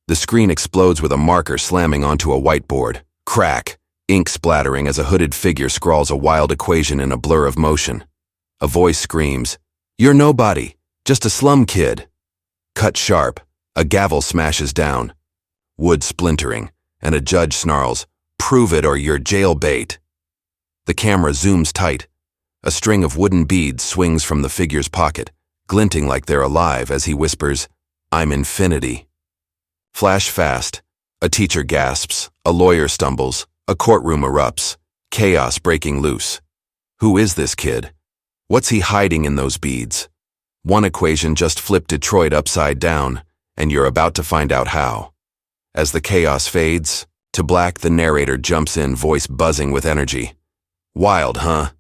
The screen explodes with a marker slamming onto a whiteboard. Crack, ink splattering as a hooded figure scrawls a wild equation in a blur of motion. A voice screams, "You're nobody, just a slum kid." Cut sharp, a gavel smashes down. Wood splintering, and a judge snarls, "Prove it or you're jailbait." The camera zooms tight. A string of wooden beads swings from the figure's pocket, glinting like they're alive as he whispers, "I'm infinity." Flash fast. A teacher gasps, a lawyer stumbles, a courtroom erupts, chaos breaking loose. Who is this kid? What's he hiding in those beads? One equation just flipped Detroit upside down, and you're about to find out how. As the chaos fades, to black the narrator jumps in, voice buzzing with energy. "Wild, huh?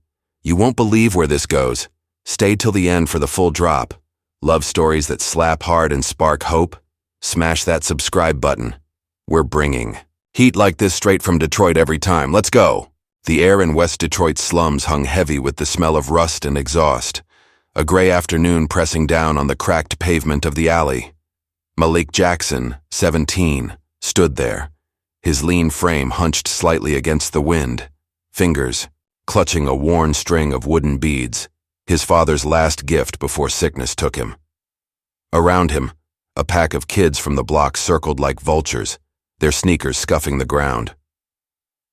You won't believe where this goes. Stay till the end for the full drop. Love stories that slap hard and spark hope? Smash that subscribe button. We're bringing heat like this straight from Detroit every time. Let's go." The air in West Detroit's slums hung heavy with the smell of rust and exhaust. A gray afternoon pressing down on the cracked pavement of the alley. Malik Jackson, 17, stood there, his lean frame hunched slightly against the wind, fingers clutching a worn string of wooden beads, his father's last gift before sickness took him. Around him, a pack of kids from the block circled like vultures, their sneakers scuffing the ground.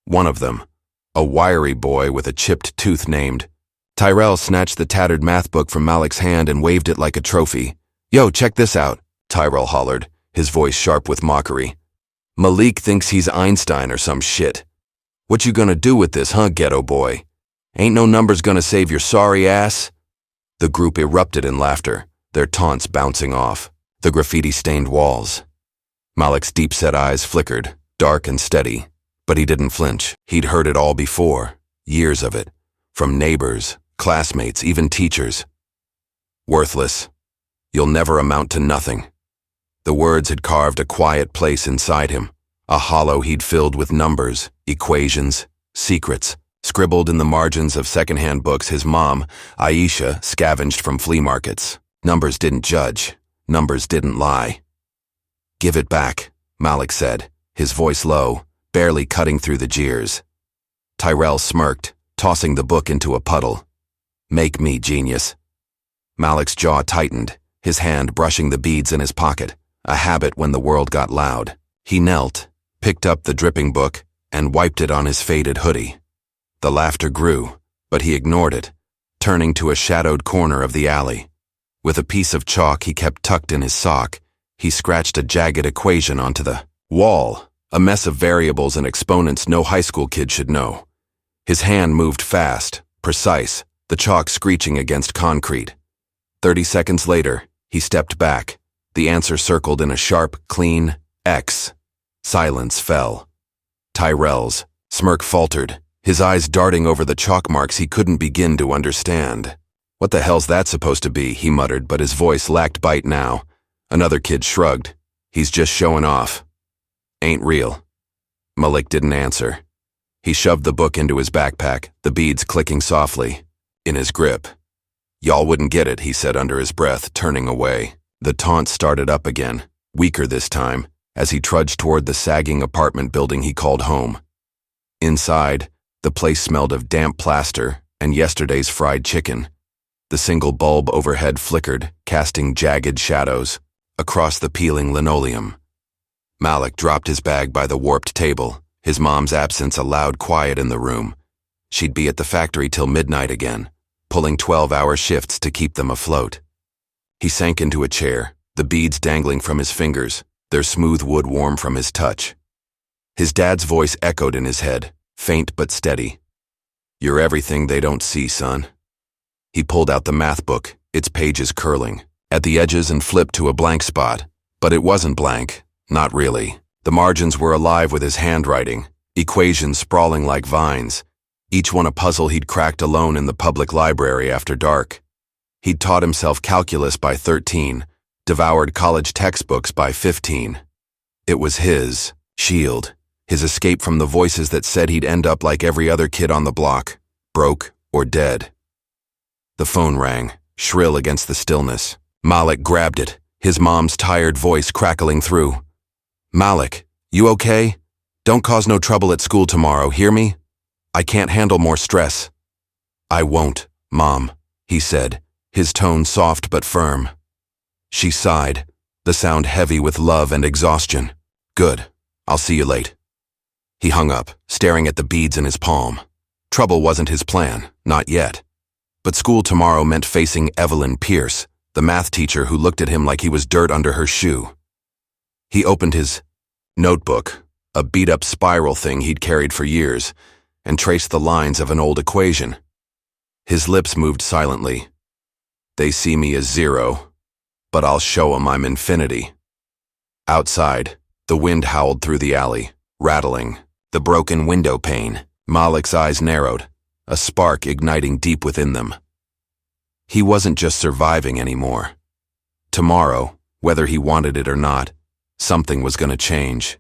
One of them, a wiry boy with a chipped tooth named Tyrell, snatched the tattered math book from Malik's hand and waved it like a trophy. "Yo, check this out," Tyrell hollered, his voice sharp with mockery. "Malik thinks he's Einstein or some shit. What you gonna do with this, huh, ghetto boy? Ain't no numbers gonna save your sorry ass?" The group erupted in laughter, their taunts bouncing off the graffiti-stained walls. Malik's deep-set eyes flickered, dark and steady, but he didn't flinch. He'd heard it all before, years of it, from neighbors, classmates, even teachers. "Worthless. You'll never amount to nothing." The words had carved a quiet place inside him, a hollow he'd filled with numbers, equations, secrets, scribbled in the margins of secondhand books his mom, Aisha, scavenged from flea markets. Numbers didn't judge. Numbers didn't lie. "Give it back," Malik said, his voice low, barely cutting through the jeers. Tyrell smirked, tossing the book into a puddle. "Make me, genius." Malik's jaw tightened, his hand brushing the beads in his pocket, a habit when the world got loud. He knelt, picked up the dripping book, and wiped it on his faded hoodie. The laughter grew, but he ignored it, turning to a shadowed corner of the alley. With a piece of chalk he kept tucked in his sock, he scratched a jagged equation onto the wall, a mess of variables and exponents no high school kid should know. His hand moved fast, precise, the chalk screeching against concrete. 30 seconds later, he stepped back, the answer circled in a sharp, clean X. Silence fell. Tyrell's smirk faltered, his eyes darting over the chalk marks he couldn't begin to understand. "What the hell's that supposed to be?" he muttered, but his voice lacked bite now. Another kid shrugged. "He's just showing off." "Ain't real." Malik didn't answer. He shoved the book into his backpack, the beads clicking softly, in his grip. "Y'all wouldn't get it," he said under his breath, turning away. The taunt started up again, weaker this time, as he trudged toward the sagging apartment building he called home. Inside, the place smelled of damp plaster and yesterday's fried chicken. The single bulb overhead flickered, casting jagged shadows across the peeling linoleum. Malik dropped his bag by the warped table, his mom's absence a loud quiet in the room. She'd be at the factory till midnight again, pulling 12-hour shifts to keep them afloat. He sank into a chair, the beads dangling from his fingers, their smooth wood warm from his touch. His dad's voice echoed in his head, faint but steady. "You're everything they don't see, son." He pulled out the math book, its pages curling at the edges, and flipped to a blank spot. But it wasn't blank, not really. The margins were alive with his handwriting, equations sprawling like vines, each one a puzzle he'd cracked alone in the public library after dark. He'd taught himself calculus by 13, devoured college textbooks by 15. It was his shield, his escape from the voices that said he'd end up like every other kid on the block, broke or dead. The phone rang, shrill against the stillness. Malik grabbed it, his mom's tired voice crackling through. Malik, you okay? Don't cause no trouble at school tomorrow, hear me? I can't handle more stress. I won't, Mom, he said, his tone soft but firm. She sighed, the sound heavy with love and exhaustion. Good, I'll see you late. He hung up, staring at the beads in his palm. Trouble wasn't his plan, not yet. But school tomorrow meant facing Evelyn Pierce, the math teacher who looked at him like he was dirt under her shoe. He opened his notebook, a beat-up spiral thing he'd carried for years, and traced the lines of an old equation. His lips moved silently. They see me as zero, but I'll show 'em I'm infinity. Outside, the wind howled through the alley, rattling, the broken window pane. Malik's eyes narrowed, a spark igniting deep within them. He wasn't just surviving anymore. Tomorrow, whether he wanted it or not, something was going to change.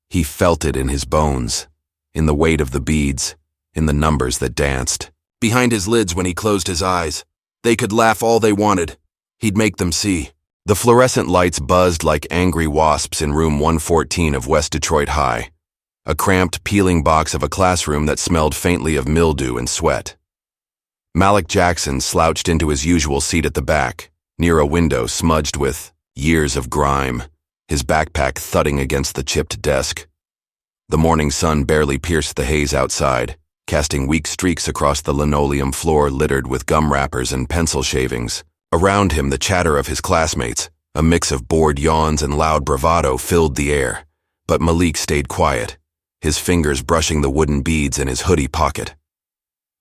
He felt it in his bones, in the weight of the beads, in the numbers that danced. Behind his lids when he closed his eyes, they could laugh all they wanted. He'd make them see. The fluorescent lights buzzed like angry wasps in room 114 of West Detroit High, a cramped, peeling box of a classroom that smelled faintly of mildew and sweat. Malik Jackson slouched into his usual seat at the back, near a window smudged with years of grime, his backpack thudding against the chipped desk. The morning sun barely pierced the haze outside, casting weak streaks across the linoleum floor littered with gum wrappers and pencil shavings. Around him, the chatter of his classmates, a mix of bored yawns and loud bravado, filled the air. But Malik stayed quiet, his fingers brushing the wooden beads in his hoodie pocket.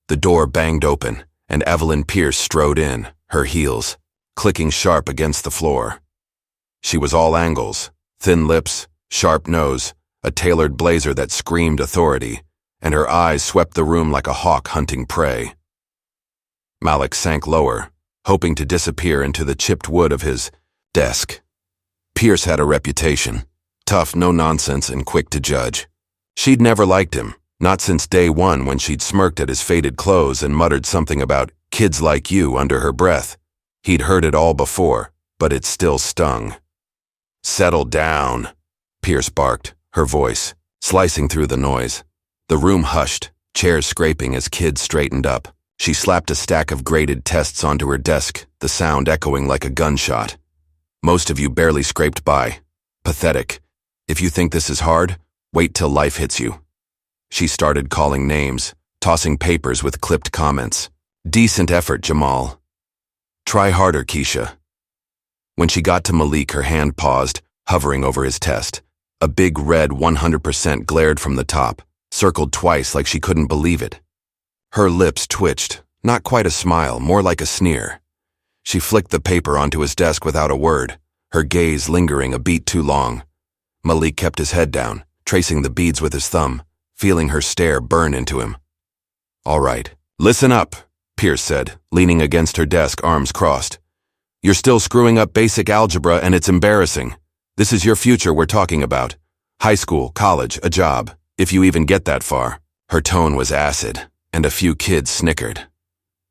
The door banged open, and Evelyn Pierce strode in, her heels clicking sharp against the floor. She was all angles, thin lips, sharp nose, a tailored blazer that screamed authority, and her eyes swept the room like a hawk hunting prey. Malik sank lower, hoping to disappear into the chipped wood of his desk. Pierce had a reputation, tough, no-nonsense, and quick to judge. She'd never liked him, not since day one when she'd smirked at his faded clothes and muttered something about kids like you under her breath. He'd heard it all before, but it still stung. Settle down, Pierce barked, her voice slicing through the noise. The room hushed, chairs scraping as kids straightened up. She slapped a stack of graded tests onto her desk, the sound echoing like a gunshot. Most of you barely scraped by. Pathetic. If you think this is hard, wait till life hits you. She started calling names, tossing papers with clipped comments. Decent effort, Jamal. Try harder, Keisha. When she got to Malik, her hand paused, hovering over his test. A big red 100% glared from the top, circled twice like she couldn't believe it. Her lips twitched, not quite a smile, more like a sneer. She flicked the paper onto his desk without a word, her gaze lingering a beat too long. Malik kept his head down, tracing the beads with his thumb, feeling her stare burn into him. All right, listen up, Pierce said, leaning against her desk, arms crossed. You're still screwing up basic algebra and it's embarrassing. This is your future we're talking about. High school, college, a job, if you even get that far. Her tone was acid, and a few kids snickered.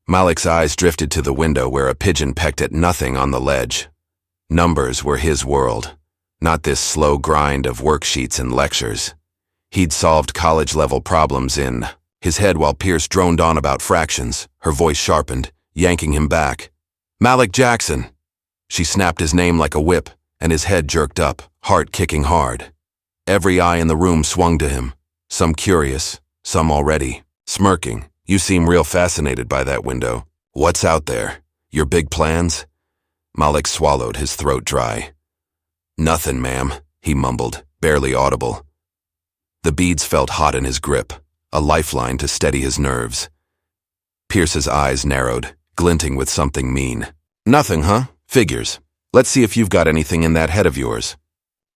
Malik's eyes drifted to the window where a pigeon pecked at nothing on the ledge. Numbers were his world, not this slow grind of worksheets and lectures. He'd solved college-level problems in his head while Pierce droned on about fractions, her voice sharpened, yanking him back. Malik Jackson! She snapped his name like a whip, and his head jerked up, heart kicking hard. Every eye in the room swung to him, some curious, some already smirking. You seem real fascinated by that window. What's out there? Your big plans? Malik swallowed, his throat dry. Nothing, ma'am, he mumbled, barely audible. The beads felt hot in his grip, a lifeline to steady his nerves. Pierce's eyes narrowed, glinting with something mean. Nothing, huh? Figures. Let's see if you've got anything in that head of yours.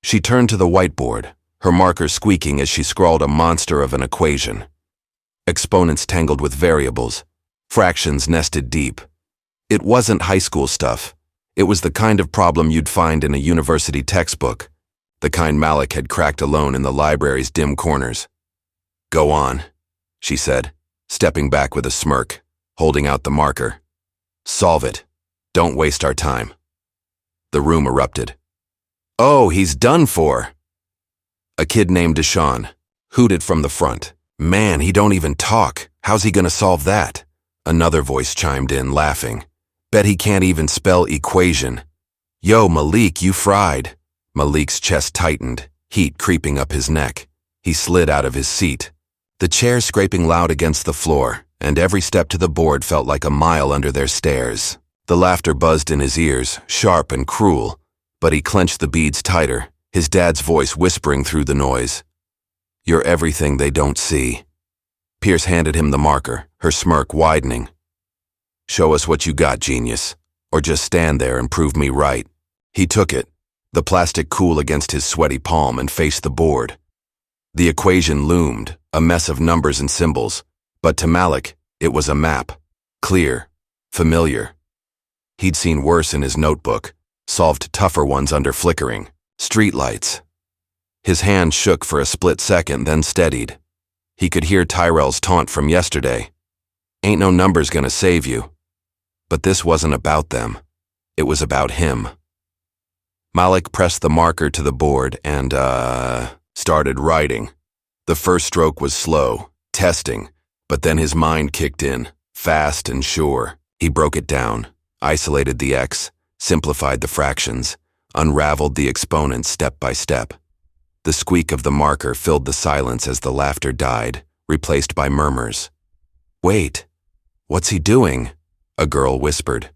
She turned to the whiteboard, her marker squeaking as she scrawled a monster of an equation. Exponents tangled with variables, fractions nested deep. It wasn't high school stuff. It was the kind of problem you'd find in a university textbook, the kind Malik had cracked alone in the library's dim corners. Go on, she said, stepping back with a smirk, holding out the marker. Solve it. Don't waste our time. The room erupted. Oh, he's done for, A kid named Deshaun hooted from the front. Man, he don't even talk. How's he gonna solve that? Another voice chimed in, laughing. Bet he can't even spell equation. Yo, Malik, you fried. Malik's chest tightened, heat creeping up his neck. He slid out of his seat. The chair scraping loud against the floor, and every step to the board felt like a mile under their stares. The laughter buzzed in his ears, sharp and cruel, but he clenched the beads tighter, his dad's voice whispering through the noise. You're everything they don't see. Pierce handed him the marker, her smirk widening. Show us what you got, genius, or just stand there and prove me right. He took it, the plastic cool against his sweaty palm, and faced the board. The equation loomed, a mess of numbers and symbols, but to Malik, it was a map. Clear, familiar. He'd seen worse in his notebook, solved tougher ones under flickering streetlights. His hand shook for a split second, then steadied. He could hear Tyrell's taunt from yesterday. Ain't no numbers gonna save you. But this wasn't about them. It was about him. Malik pressed the marker to the board and, started writing. The first stroke was slow, testing, but then his mind kicked in, fast and sure. He broke it down, isolated the x, simplified the fractions, unraveled the exponents step by step. The squeak of the marker filled the silence as the laughter died, replaced by murmurs. Wait, what's he doing? A girl whispered.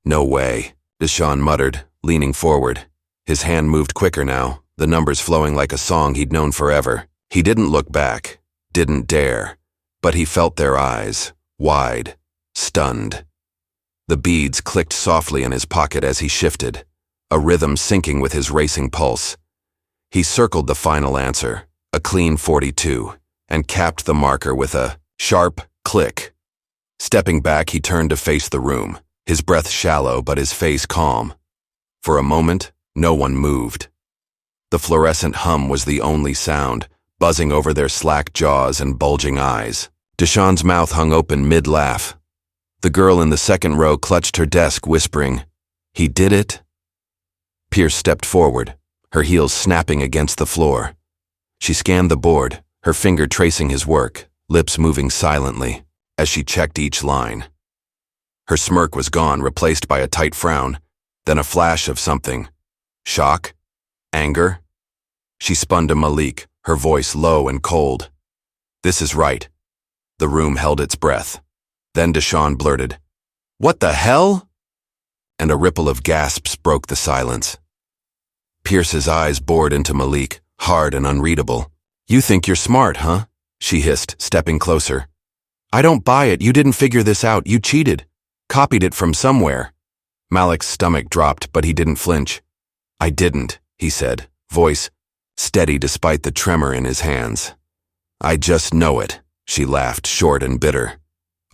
No way, Deshaun muttered, leaning forward. His hand moved quicker now, the numbers flowing like a song he'd known forever. He didn't look back, didn't dare, but he felt their eyes, wide, stunned. The beads clicked softly in his pocket as he shifted, a rhythm syncing with his racing pulse. He circled the final answer, a clean 42, and capped the marker with a sharp click. Stepping back, he turned to face the room, his breath shallow but his face calm. For a moment, no one moved. The fluorescent hum was the only sound, buzzing over their slack jaws and bulging eyes. Deshaun's mouth hung open mid-laugh. The girl in the second row clutched her desk, whispering, "He did it?" Pierce stepped forward, her heels snapping against the floor. She scanned the board, her finger tracing his work, lips moving silently, as she checked each line. Her smirk was gone, replaced by a tight frown, then a flash of something. Shock? Anger? She spun to Malik, her voice low and cold. This is right. The room held its breath. Then Deshaun blurted, "What the hell?" And a ripple of gasps broke the silence. Pierce's eyes bored into Malik, hard and unreadable. "You think you're smart, huh?" she hissed, stepping closer. "I don't buy it. You didn't figure this out. You cheated. Copied it from somewhere." Malik's stomach dropped, but he didn't flinch. "I didn't," he said, voice steady despite the tremor in his hands. "I just know it," she laughed, short and bitter.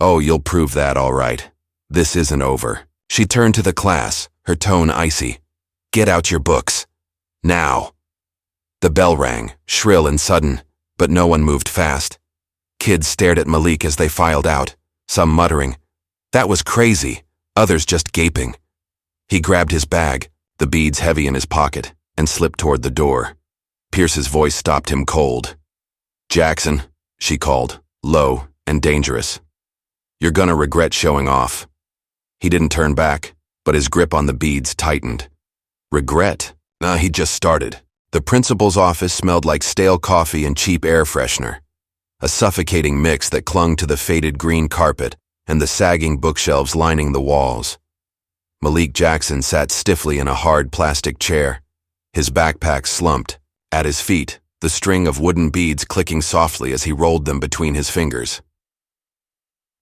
"Oh, you'll prove that all right. This isn't over." She turned to the class, her tone icy. "Get out your books. Now." The bell rang, shrill and sudden, but no one moved fast. Kids stared at Malik as they filed out, some muttering, "That was crazy," others just gaping. He grabbed his bag, the beads heavy in his pocket, and slipped toward the door. Pierce's voice stopped him cold. "Jackson," she called, low and dangerous. "You're gonna regret showing off." He didn't turn back, but his grip on the beads tightened. Regret? Nah, he just started. The principal's office smelled like stale coffee and cheap air freshener, a suffocating mix that clung to the faded green carpet and the sagging bookshelves lining the walls. Malik Jackson sat stiffly in a hard plastic chair, his backpack slumped. At his feet, the string of wooden beads clicking softly as he rolled them between his fingers.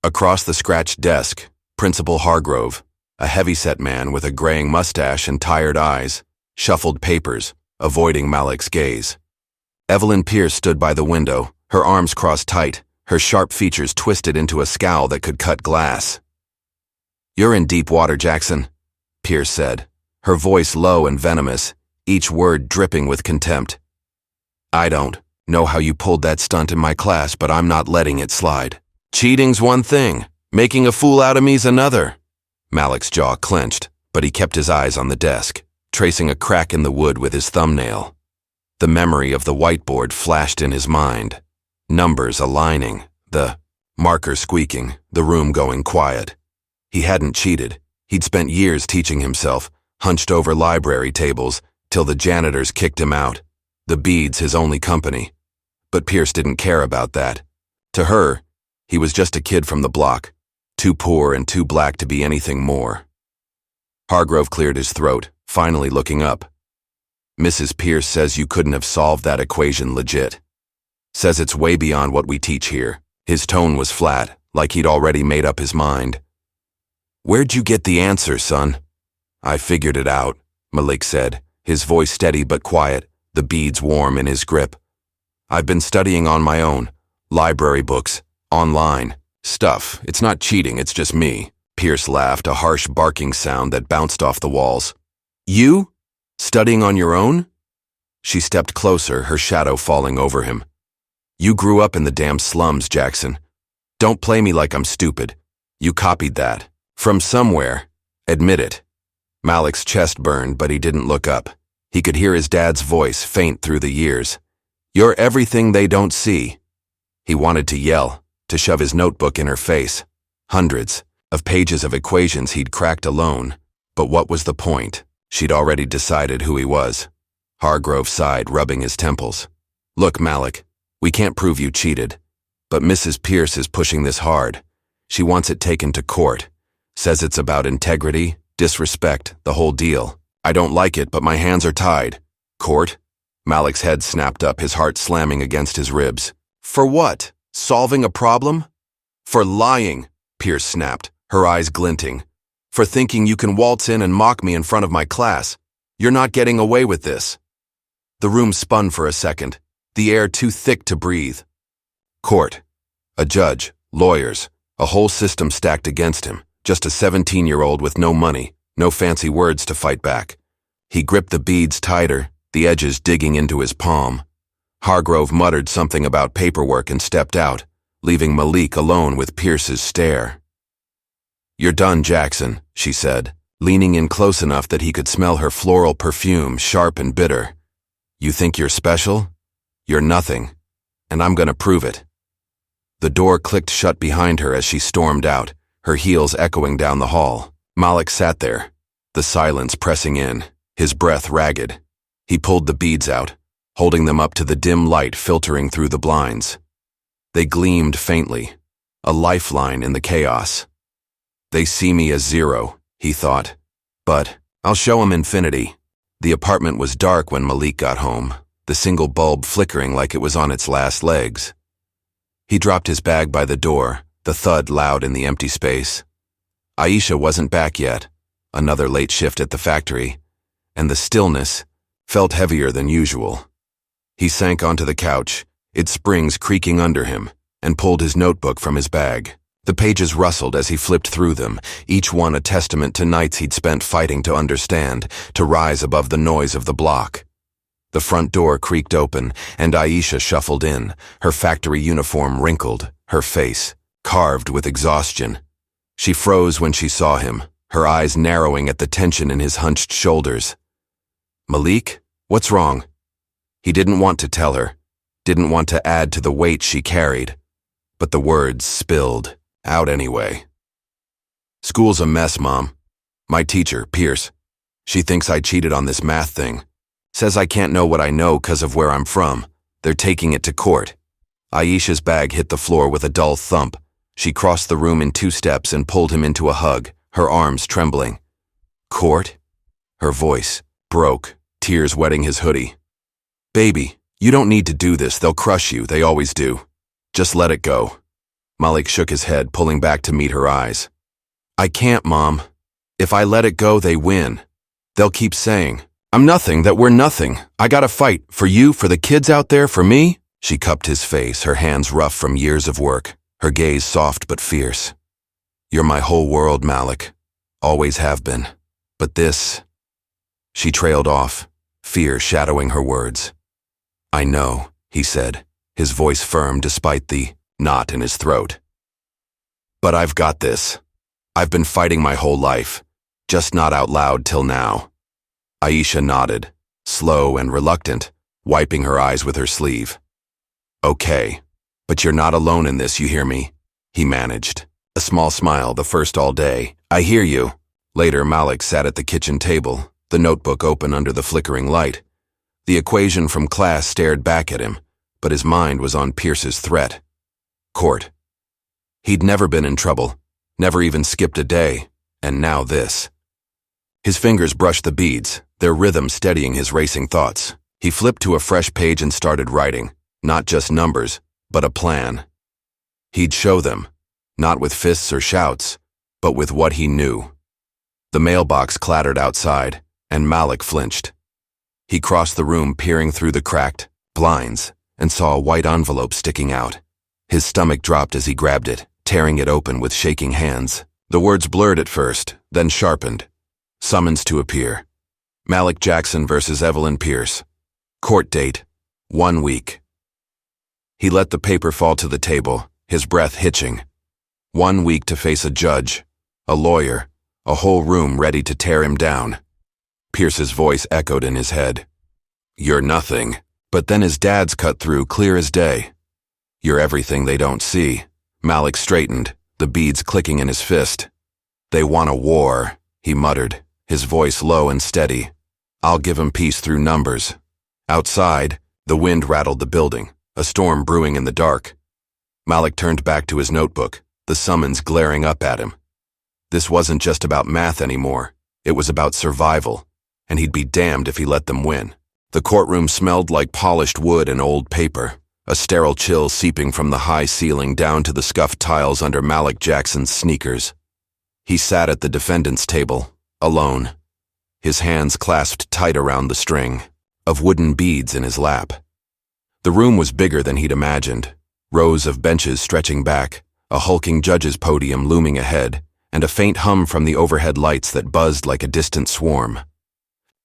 Across the scratched desk, Principal Hargrove, a heavy-set man with a graying mustache and tired eyes, shuffled papers, avoiding Malik's gaze. Evelyn Pierce stood by the window, her arms crossed tight, her sharp features twisted into a scowl that could cut glass. "You're in deep water, Jackson," Pierce said, her voice low and venomous, each word dripping with contempt. "I don't know how you pulled that stunt in my class, but I'm not letting it slide. Cheating's one thing, making a fool out of me's another." Malik's jaw clenched, but he kept his eyes on the desk, tracing a crack in the wood with his thumbnail. The memory of the whiteboard flashed in his mind. Numbers aligning, the marker squeaking, the room going quiet. He hadn't cheated. He'd spent years teaching himself, hunched over library tables, till the janitors kicked him out. The beads his only company. But Pierce didn't care about that. To her, he was just a kid from the block, too poor and too black to be anything more. Hargrove cleared his throat, finally looking up. Mrs. Pierce says you couldn't have solved that equation legit. Says it's way beyond what we teach here. His tone was flat, like he'd already made up his mind. Where'd you get the answer, son? I figured it out, Malik said, his voice steady but quiet, the beads warm in his grip. I've been studying on my own. Library books, online. Stuff. It's not cheating, it's just me. Pierce laughed, a harsh barking sound that bounced off the walls. You? Studying on your own? She stepped closer, her shadow falling over him. You grew up in the damn slums, Jackson. Don't play me like I'm stupid. You copied that. From somewhere. Admit it. Malik's chest burned, but he didn't look up. He could hear his dad's voice faint through the years. You're everything they don't see. He wanted to yell, to shove his notebook in her face. Hundreds of pages of equations he'd cracked alone. But what was the point? She'd already decided who he was. Hargrove sighed, rubbing his temples. Look, Malik, we can't prove you cheated. But Mrs. Pierce is pushing this hard. She wants it taken to court. Says it's about integrity, disrespect, the whole deal. I don't like it, but my hands are tied. Court? Malik's head snapped up, his heart slamming against his ribs. For what? Solving a problem? For lying, Pierce snapped, her eyes glinting. For thinking you can waltz in and mock me in front of my class. You're not getting away with this. The room spun for a second, the air too thick to breathe. Court. A judge, lawyers, a whole system stacked against him. Just a 17-year-old with no money, no fancy words to fight back. He gripped the beads tighter, the edges digging into his palm. Hargrove muttered something about paperwork and stepped out, leaving Malik alone with Pierce's stare. You're done, Jackson, she said, leaning in close enough that he could smell her floral perfume, sharp and bitter. You think you're special? You're nothing, and I'm gonna prove it. The door clicked shut behind her as she stormed out, her heels echoing down the hall. Malik sat there, the silence pressing in, his breath ragged. He pulled the beads out, holding them up to the dim light filtering through the blinds. They gleamed faintly, a lifeline in the chaos. They see me as zero, he thought. But I'll show 'em infinity. The apartment was dark when Malik got home, the single bulb flickering like it was on its last legs. He dropped his bag by the door, the thud loud in the empty space. Aisha wasn't back yet, another late shift at the factory, and the stillness felt heavier than usual. He sank onto the couch, its springs creaking under him, and pulled his notebook from his bag. The pages rustled as he flipped through them, each one a testament to nights he'd spent fighting to understand, to rise above the noise of the block. The front door creaked open, and Aisha shuffled in, her factory uniform wrinkled, her face carved with exhaustion. She froze when she saw him, her eyes narrowing at the tension in his hunched shoulders. Malik, what's wrong? He didn't want to tell her, didn't want to add to the weight she carried, but the words spilled out anyway. School's a mess, Mom. My teacher, Pierce, she thinks I cheated on this math thing. Says I can't know what I know 'cause of where I'm from. They're taking it to court. Aisha's bag hit the floor with a dull thump. She crossed the room in 2 steps and pulled him into a hug, her arms trembling. Court? Her voice broke, tears wetting his hoodie. Baby, you don't need to do this. They'll crush you. They always do. Just let it go. Malik shook his head, pulling back to meet her eyes. I can't, Mom. If I let it go, they win. They'll keep saying, I'm nothing, that we're nothing. I gotta fight. For you, for the kids out there, for me. She cupped his face, her hands rough from years of work, her gaze soft but fierce. You're my whole world, Malik. Always have been. But this... She trailed off, fear shadowing her words. I know, he said, his voice firm despite the knot in his throat. But I've got this. I've been fighting my whole life, just not out loud till now. Aisha nodded, slow and reluctant, wiping her eyes with her sleeve. "Okay, but you're not alone in this, you hear me?" he managed. A small smile, the first all day. "I hear you." Later, Malik sat at the kitchen table, the notebook open under the flickering light. The equation from class stared back at him, but his mind was on Pierce's threat. Court. He'd never been in trouble, never even skipped a day, and now this. His fingers brushed the beads, their rhythm steadying his racing thoughts. He flipped to a fresh page and started writing, not just numbers, but a plan. He'd show them, not with fists or shouts, but with what he knew. The mailbox clattered outside, and Malik flinched. He crossed the room, peering through the cracked blinds, and saw a white envelope sticking out. His stomach dropped as he grabbed it, tearing it open with shaking hands. The words blurred at first, then sharpened. Summons to appear. Malik Jackson versus Evelyn Pierce. Court date, 1 week. He let the paper fall to the table, his breath hitching. 1 week to face a judge, a lawyer, a whole room ready to tear him down. Pierce's voice echoed in his head. "You're nothing." But then his dad's cut through clear as day. "You're everything they don't see." Malik straightened, the beads clicking in his fist. "They want a war," he muttered, his voice low and steady. "I'll give 'em peace through numbers." Outside, the wind rattled the building, a storm brewing in the dark. Malik turned back to his notebook, the summons glaring up at him. This wasn't just about math anymore. It was about survival, and he'd be damned if he let them win. The courtroom smelled like polished wood and old paper, a sterile chill seeping from the high ceiling down to the scuffed tiles under Malik Jackson's sneakers. He sat at the defendant's table, alone, his hands clasped tight around the string of wooden beads in his lap. The room was bigger than he'd imagined, rows of benches stretching back, a hulking judge's podium looming ahead, and a faint hum from the overhead lights that buzzed like a distant swarm.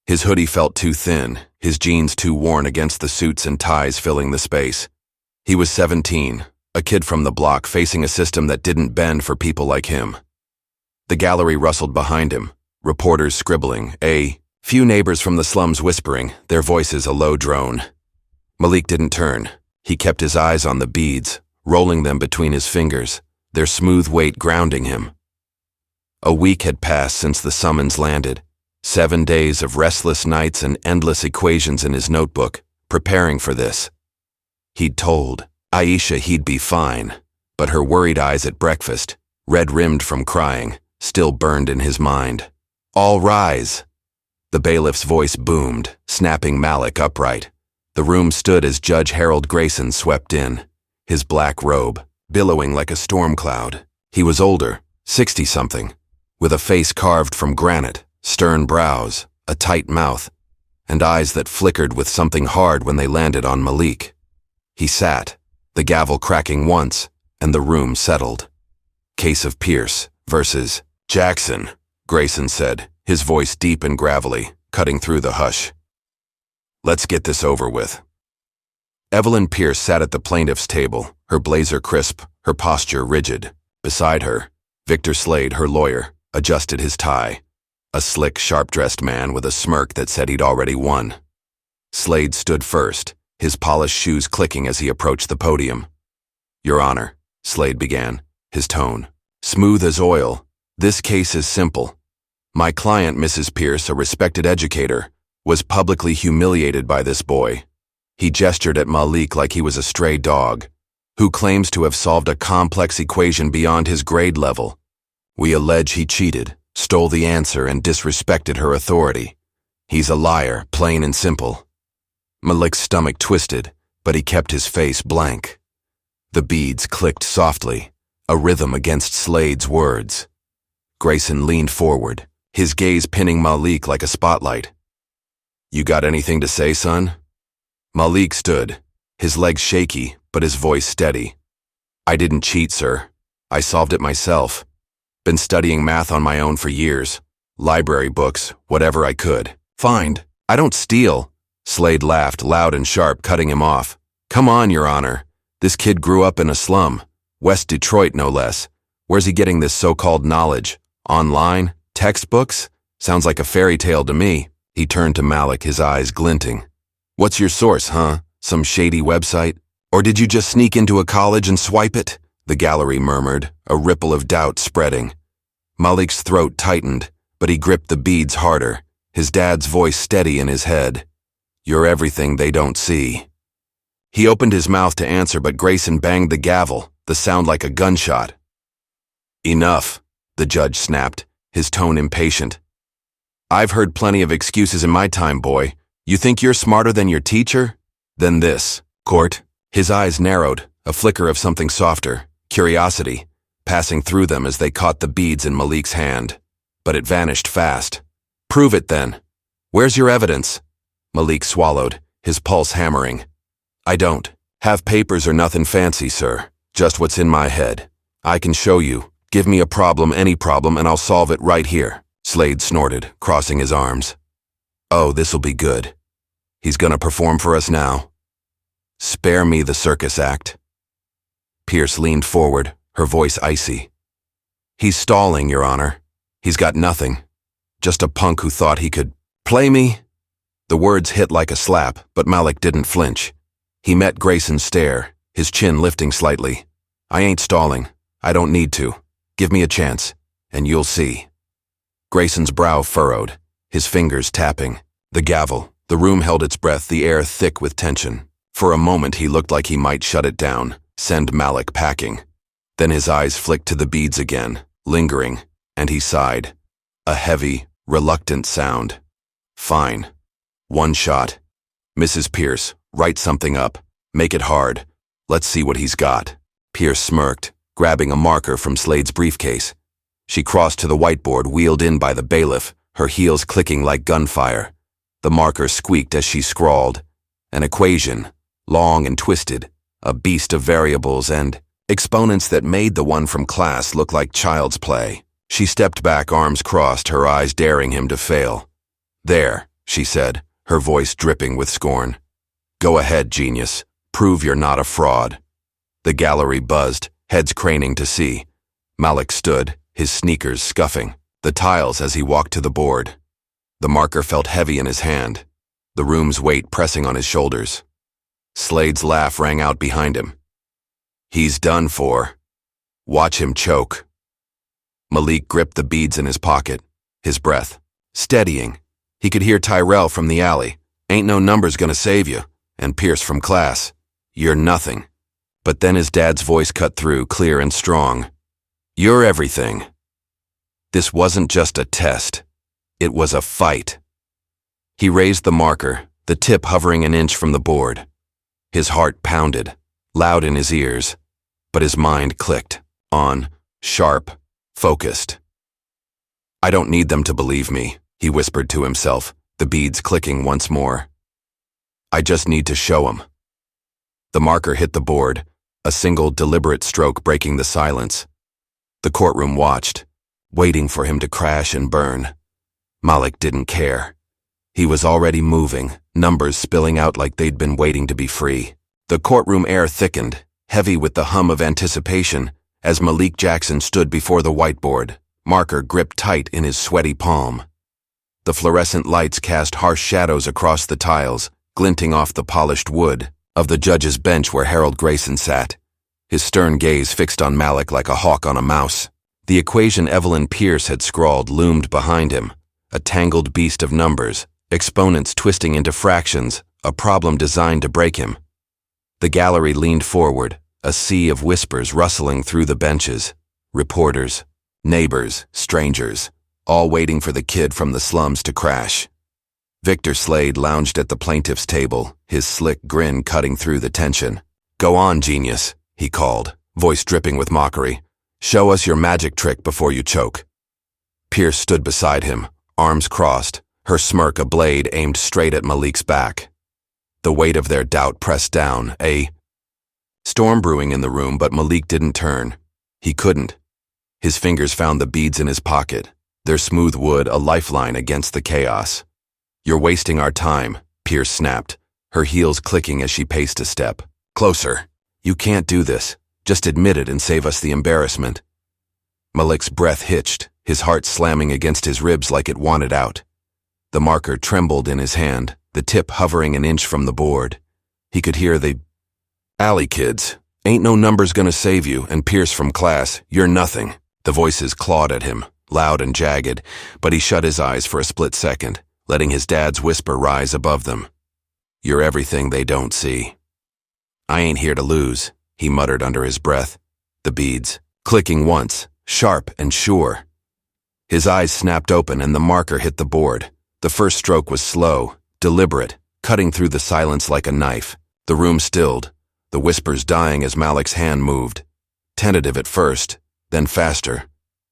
His hoodie felt too thin, his jeans too worn against the suits and ties filling the space. He was 17, a kid from the block facing a system that didn't bend for people like him. The gallery rustled behind him, reporters scribbling, a few neighbors from the slums whispering, their voices a low drone. Malik didn't turn. He kept his eyes on the beads, rolling them between his fingers, their smooth weight grounding him. A week had passed since the summons landed. 7 days of restless nights and endless equations in his notebook, preparing for this. He'd told Aisha he'd be fine, but her worried eyes at breakfast, red-rimmed from crying, still burned in his mind. "All rise!" The bailiff's voice boomed, snapping Malik upright. The room stood as Judge Harold Grayson swept in, his black robe billowing like a storm cloud. He was older, 60-something, with a face carved from granite, stern brows, a tight mouth, and eyes that flickered with something hard when they landed on Malik. He sat, the gavel cracking once, and the room settled. "Case of Pierce versus Jackson," Grayson said, his voice deep and gravelly, cutting through the hush. "Let's get this over with." Evelyn Pierce sat at the plaintiff's table, her blazer crisp, her posture rigid. Beside her, Victor Slade, her lawyer, adjusted his tie. A slick, sharp-dressed man with a smirk that said he'd already won. Slade stood first, his polished shoes clicking as he approached the podium. "Your Honor," Slade began, his tone smooth as oil. "This case is simple. My client, Mrs. Pierce, a respected educator, was publicly humiliated by this boy." He gestured at Malik like he was a stray dog, who claims to have solved a complex equation beyond his grade level. "We allege he cheated, stole the answer, and disrespected her authority. He's a liar, plain and simple." Malik's stomach twisted, but he kept his face blank. The beads clicked softly, a rhythm against Slade's words. Grayson leaned forward, his gaze pinning Malik like a spotlight. "You got anything to say, son?" Malik stood, his legs shaky, but his voice steady. "I didn't cheat, sir. I solved it myself. Been studying math on my own for years. Library books, whatever I could find. I don't steal." Slade laughed, loud and sharp, cutting him off. "Come on, Your Honor. This kid grew up in a slum. West Detroit, no less. Where's he getting this so-called knowledge? Online? Textbooks? Sounds like a fairy tale to me." He turned to Malik, his eyes glinting. What's your source, huh? Some shady website? Or did you just sneak into a college and swipe it? The gallery murmured, a ripple of doubt spreading. Malik's throat tightened, but he gripped the beads harder, his dad's voice steady in his head. You're everything they don't see. He opened his mouth to answer, but Grayson banged the gavel, the sound like a gunshot. Enough, the judge snapped, his tone impatient. I've heard plenty of excuses in my time, boy. You think you're smarter than your teacher? Then this, court. His eyes narrowed, a flicker of something softer, curiosity, passing through them as they caught the beads in Malik's hand. But it vanished fast. Prove it then. Where's your evidence? Malik swallowed, his pulse hammering. I don't have papers or nothing fancy, sir. Just what's in my head. I can show you. Give me a problem, any problem, and I'll solve it right here. Slade snorted, crossing his arms. Oh, this'll be good. He's gonna perform for us now. Spare me the circus act. Pierce leaned forward, her voice icy. He's stalling, Your Honor. He's got nothing. Just a punk who thought he could play me. The words hit like a slap, but Malik didn't flinch. He met Grayson's stare, his chin lifting slightly. I ain't stalling. I don't need to. Give me a chance, and you'll see. Grayson's brow furrowed, his fingers tapping. The gavel. The room held its breath, the air thick with tension. For a moment he looked like he might shut it down, send Malik packing. Then his eyes flicked to the beads again, lingering, and he sighed. A heavy, reluctant sound. Fine. One shot. Mrs. Pierce, write something up. Make it hard. Let's see what he's got. Pierce smirked, grabbing a marker from Slade's briefcase. She crossed to the whiteboard wheeled in by the bailiff, her heels clicking like gunfire. The marker squeaked as she scrawled. An equation, long and twisted, a beast of variables and exponents that made the one from class look like child's play. She stepped back, arms crossed, her eyes daring him to fail. There, she said, her voice dripping with scorn. Go ahead, genius. Prove you're not a fraud. The gallery buzzed, heads craning to see. Malik stood, his sneakers scuffing, the tiles as he walked to the board. The marker felt heavy in his hand, the room's weight pressing on his shoulders. Slade's laugh rang out behind him. He's done for. Watch him choke. Malik gripped the beads in his pocket, his breath steadying. He could hear Tyrell from the alley. Ain't no numbers gonna save you. And Pierce from class. You're nothing. But then his dad's voice cut through, clear and strong. You're everything. This wasn't just a test. It was a fight. He raised the marker, the tip hovering an inch from the board. His heart pounded, loud in his ears, but his mind clicked, on, sharp, focused. I don't need them to believe me, he whispered to himself, the beads clicking once more. I just need to show 'em. The marker hit the board, a single deliberate stroke breaking the silence. The courtroom watched, waiting for him to crash and burn. Malik didn't care. He was already moving, numbers spilling out like they'd been waiting to be free. The courtroom air thickened, heavy with the hum of anticipation, as Malik Jackson stood before the whiteboard, marker gripped tight in his sweaty palm. The fluorescent lights cast harsh shadows across the tiles, glinting off the polished wood of the judge's bench where Harold Grayson sat, his stern gaze fixed on Malik like a hawk on a mouse. The equation Evelyn Pierce had scrawled loomed behind him, a tangled beast of numbers, exponents twisting into fractions, a problem designed to break him. The gallery leaned forward, a sea of whispers rustling through the benches. Reporters, neighbors, strangers, all waiting for the kid from the slums to crash. Victor Slade lounged at the plaintiff's table, his slick grin cutting through the tension. Go on, genius, he called, voice dripping with mockery. Show us your magic trick before you choke. Pierce stood beside him, arms crossed, her smirk a blade aimed straight at Malik's back. The weight of their doubt pressed down, a storm brewing in the room, but Malik didn't turn. He couldn't. His fingers found the beads in his pocket, their smooth wood a lifeline against the chaos. You're wasting our time, Pierce snapped, her heels clicking as she paced a step. Closer. You can't do this. Just admit it and save us the embarrassment. Malik's breath hitched, his heart slamming against his ribs like it wanted out. The marker trembled in his hand, the tip hovering an inch from the board. He could hear the, "Alley kids, ain't no numbers gonna save you, and Pierce from class, you're nothing." The voices clawed at him, loud and jagged, but he shut his eyes for a split second, letting his dad's whisper rise above them. "You're everything they don't see." "I ain't here to lose," he muttered under his breath, the beads clicking once, sharp and sure. His eyes snapped open and the marker hit the board. The first stroke was slow, deliberate, cutting through the silence like a knife. The room stilled, the whispers dying as Malik's hand moved. Tentative at first, then faster.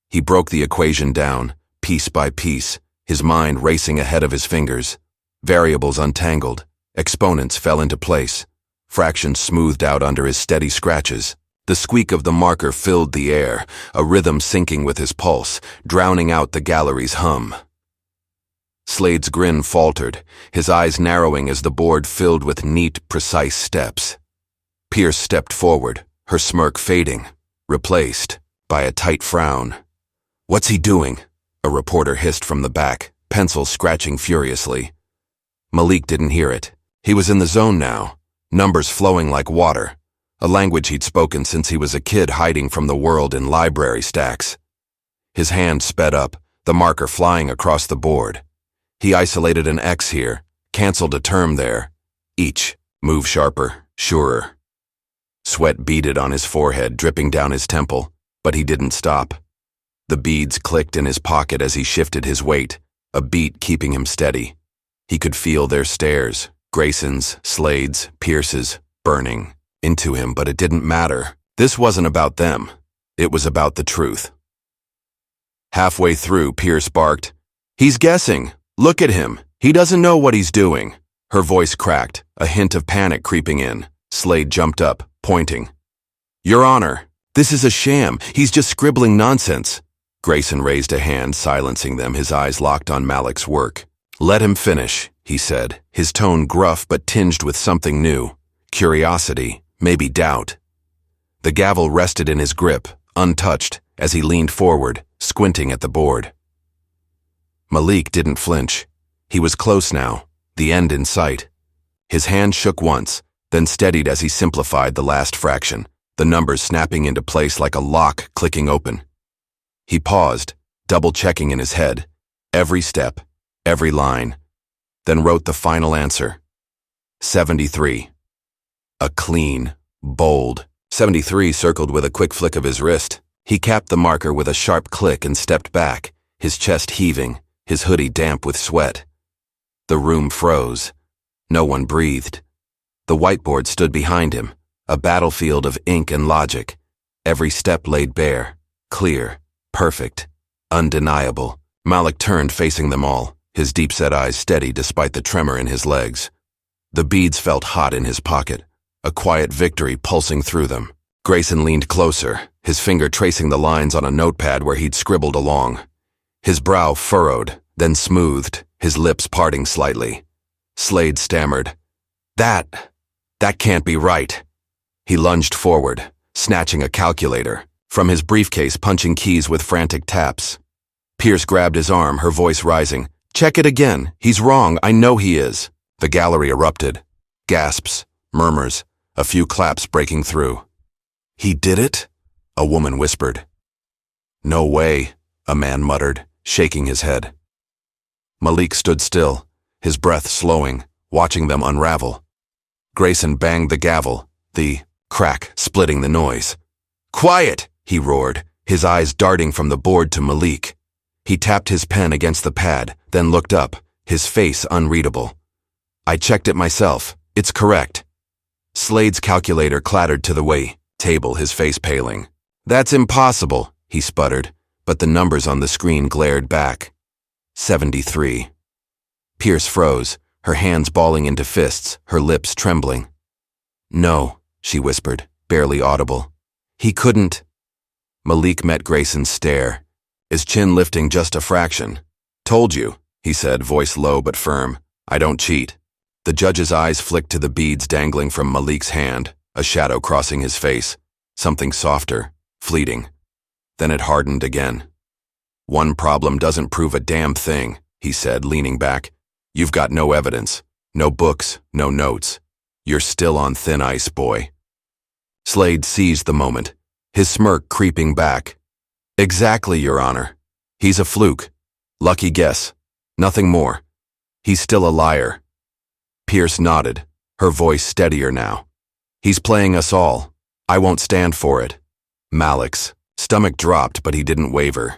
He broke the equation down, piece by piece, his mind racing ahead of his fingers. Variables untangled, exponents fell into place, fractions smoothed out under his steady scratches. The squeak of the marker filled the air, a rhythm syncing with his pulse, drowning out the gallery's hum. Slade's grin faltered, his eyes narrowing as the board filled with neat, precise steps. Pierce stepped forward, her smirk fading, replaced by a tight frown. "What's he doing?" a reporter hissed from the back, pencil scratching furiously. Malik didn't hear it. He was in the zone now, numbers flowing like water, a language he'd spoken since he was a kid hiding from the world in library stacks. His hand sped up, the marker flying across the board. He isolated an X here, canceled a term there. Each, move sharper, surer. Sweat beaded on his forehead, dripping down his temple, but he didn't stop. The beads clicked in his pocket as he shifted his weight, a beat keeping him steady. He could feel their stares, Grayson's, Slade's, Pierce's, burning into him, but it didn't matter. This wasn't about them. It was about the truth. Halfway through, Pierce barked, "He's guessing! Look at him! He doesn't know what he's doing!" Her voice cracked, a hint of panic creeping in. Slade jumped up, pointing. "Your Honor, this is a sham. He's just scribbling nonsense." Grayson raised a hand, silencing them, his eyes locked on Malik's work. "Let him finish," he said, his tone gruff but tinged with something new. Curiosity, maybe doubt. The gavel rested in his grip, untouched, as he leaned forward, squinting at the board. Malik didn't flinch. He was close now, the end in sight. His hand shook once, then steadied as he simplified the last fraction, the numbers snapping into place like a lock clicking open. He paused, double-checking in his head, every step, every line, then wrote the final answer. 73. A clean, bold 73 circled with a quick flick of his wrist. He capped the marker with a sharp click and stepped back, his chest heaving, his hoodie damp with sweat. The room froze. No one breathed. The whiteboard stood behind him, a battlefield of ink and logic, every step laid bare, clear, perfect, undeniable. Malik turned facing them all, his deep-set eyes steady despite the tremor in his legs. The beads felt hot in his pocket, a quiet victory pulsing through them. Grayson leaned closer, his finger tracing the lines on a notepad where he'd scribbled along. His brow furrowed, then smoothed, his lips parting slightly. Slade stammered, That can't be right." He lunged forward, snatching a calculator, from his briefcase punching keys with frantic taps. Pierce grabbed his arm, her voice rising. "Check it again. He's wrong. I know he is." The gallery erupted. Gasps, murmurs, a few claps breaking through. "He did it?" a woman whispered. "No way," a man muttered, shaking his head. Malik stood still, his breath slowing, watching them unravel. Grayson banged the gavel, the crack splitting the noise. "Quiet!" he roared, his eyes darting from the board to Malik. He tapped his pen against the pad, then looked up, his face unreadable. "I checked it myself. It's correct." Slade's calculator clattered to the table, his face paling. "That's impossible," he sputtered, but the numbers on the screen glared back. 73. Pierce froze, her hands balling into fists, her lips trembling. "No," she whispered, barely audible. "He couldn't." Malik met Grayson's stare, his chin lifting just a fraction. "Told you," he said, voice low but firm. "I don't cheat." The judge's eyes flicked to the beads dangling from Malik's hand, a shadow crossing his face, something softer, fleeting. Then it hardened again. "One problem doesn't prove a damn thing," he said, leaning back. "You've got no evidence. No books, no notes. You're still on thin ice, boy. Slade seized the moment, his smirk creeping back. Exactly, Your Honor. He's a fluke. Lucky guess. Nothing more. He's still a liar. Pierce nodded, her voice steadier now. He's playing us all. I won't stand for it. Malik's stomach dropped, but he didn't waver.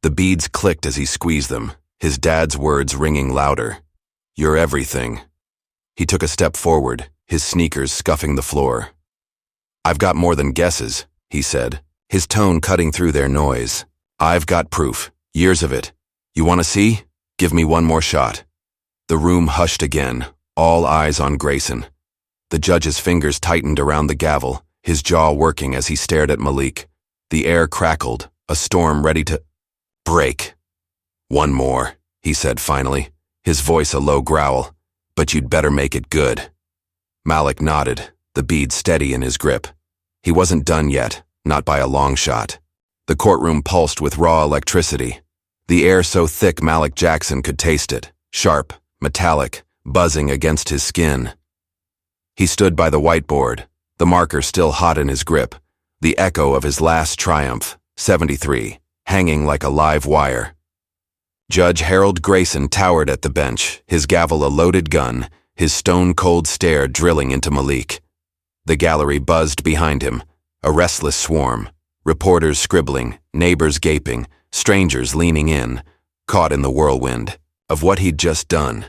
The beads clicked as he squeezed them, his dad's words ringing louder. You're everything. He took a step forward, his sneakers scuffing the floor. I've got more than guesses, he said, his tone cutting through their noise. I've got proof, years of it. You want to see? Give me one more shot. The room hushed again, all eyes on Grayson. The judge's fingers tightened around the gavel, his jaw working as he stared at Malik. The air crackled, a storm ready to break. One more, he said finally, his voice a low growl. But you'd better make it good. Malik nodded, the bead steady in his grip. He wasn't done yet, not by a long shot. The courtroom pulsed with raw electricity. The air so thick Malik Jackson could taste it, sharp, metallic, buzzing against his skin. He stood by the whiteboard, the marker still hot in his grip, the echo of his last triumph, 73, hanging like a live wire. Judge Harold Grayson towered at the bench, his gavel a loaded gun, his stone-cold stare drilling into Malik. The gallery buzzed behind him, a restless swarm, reporters scribbling, neighbors gaping, strangers leaning in, caught in the whirlwind of what he'd just done.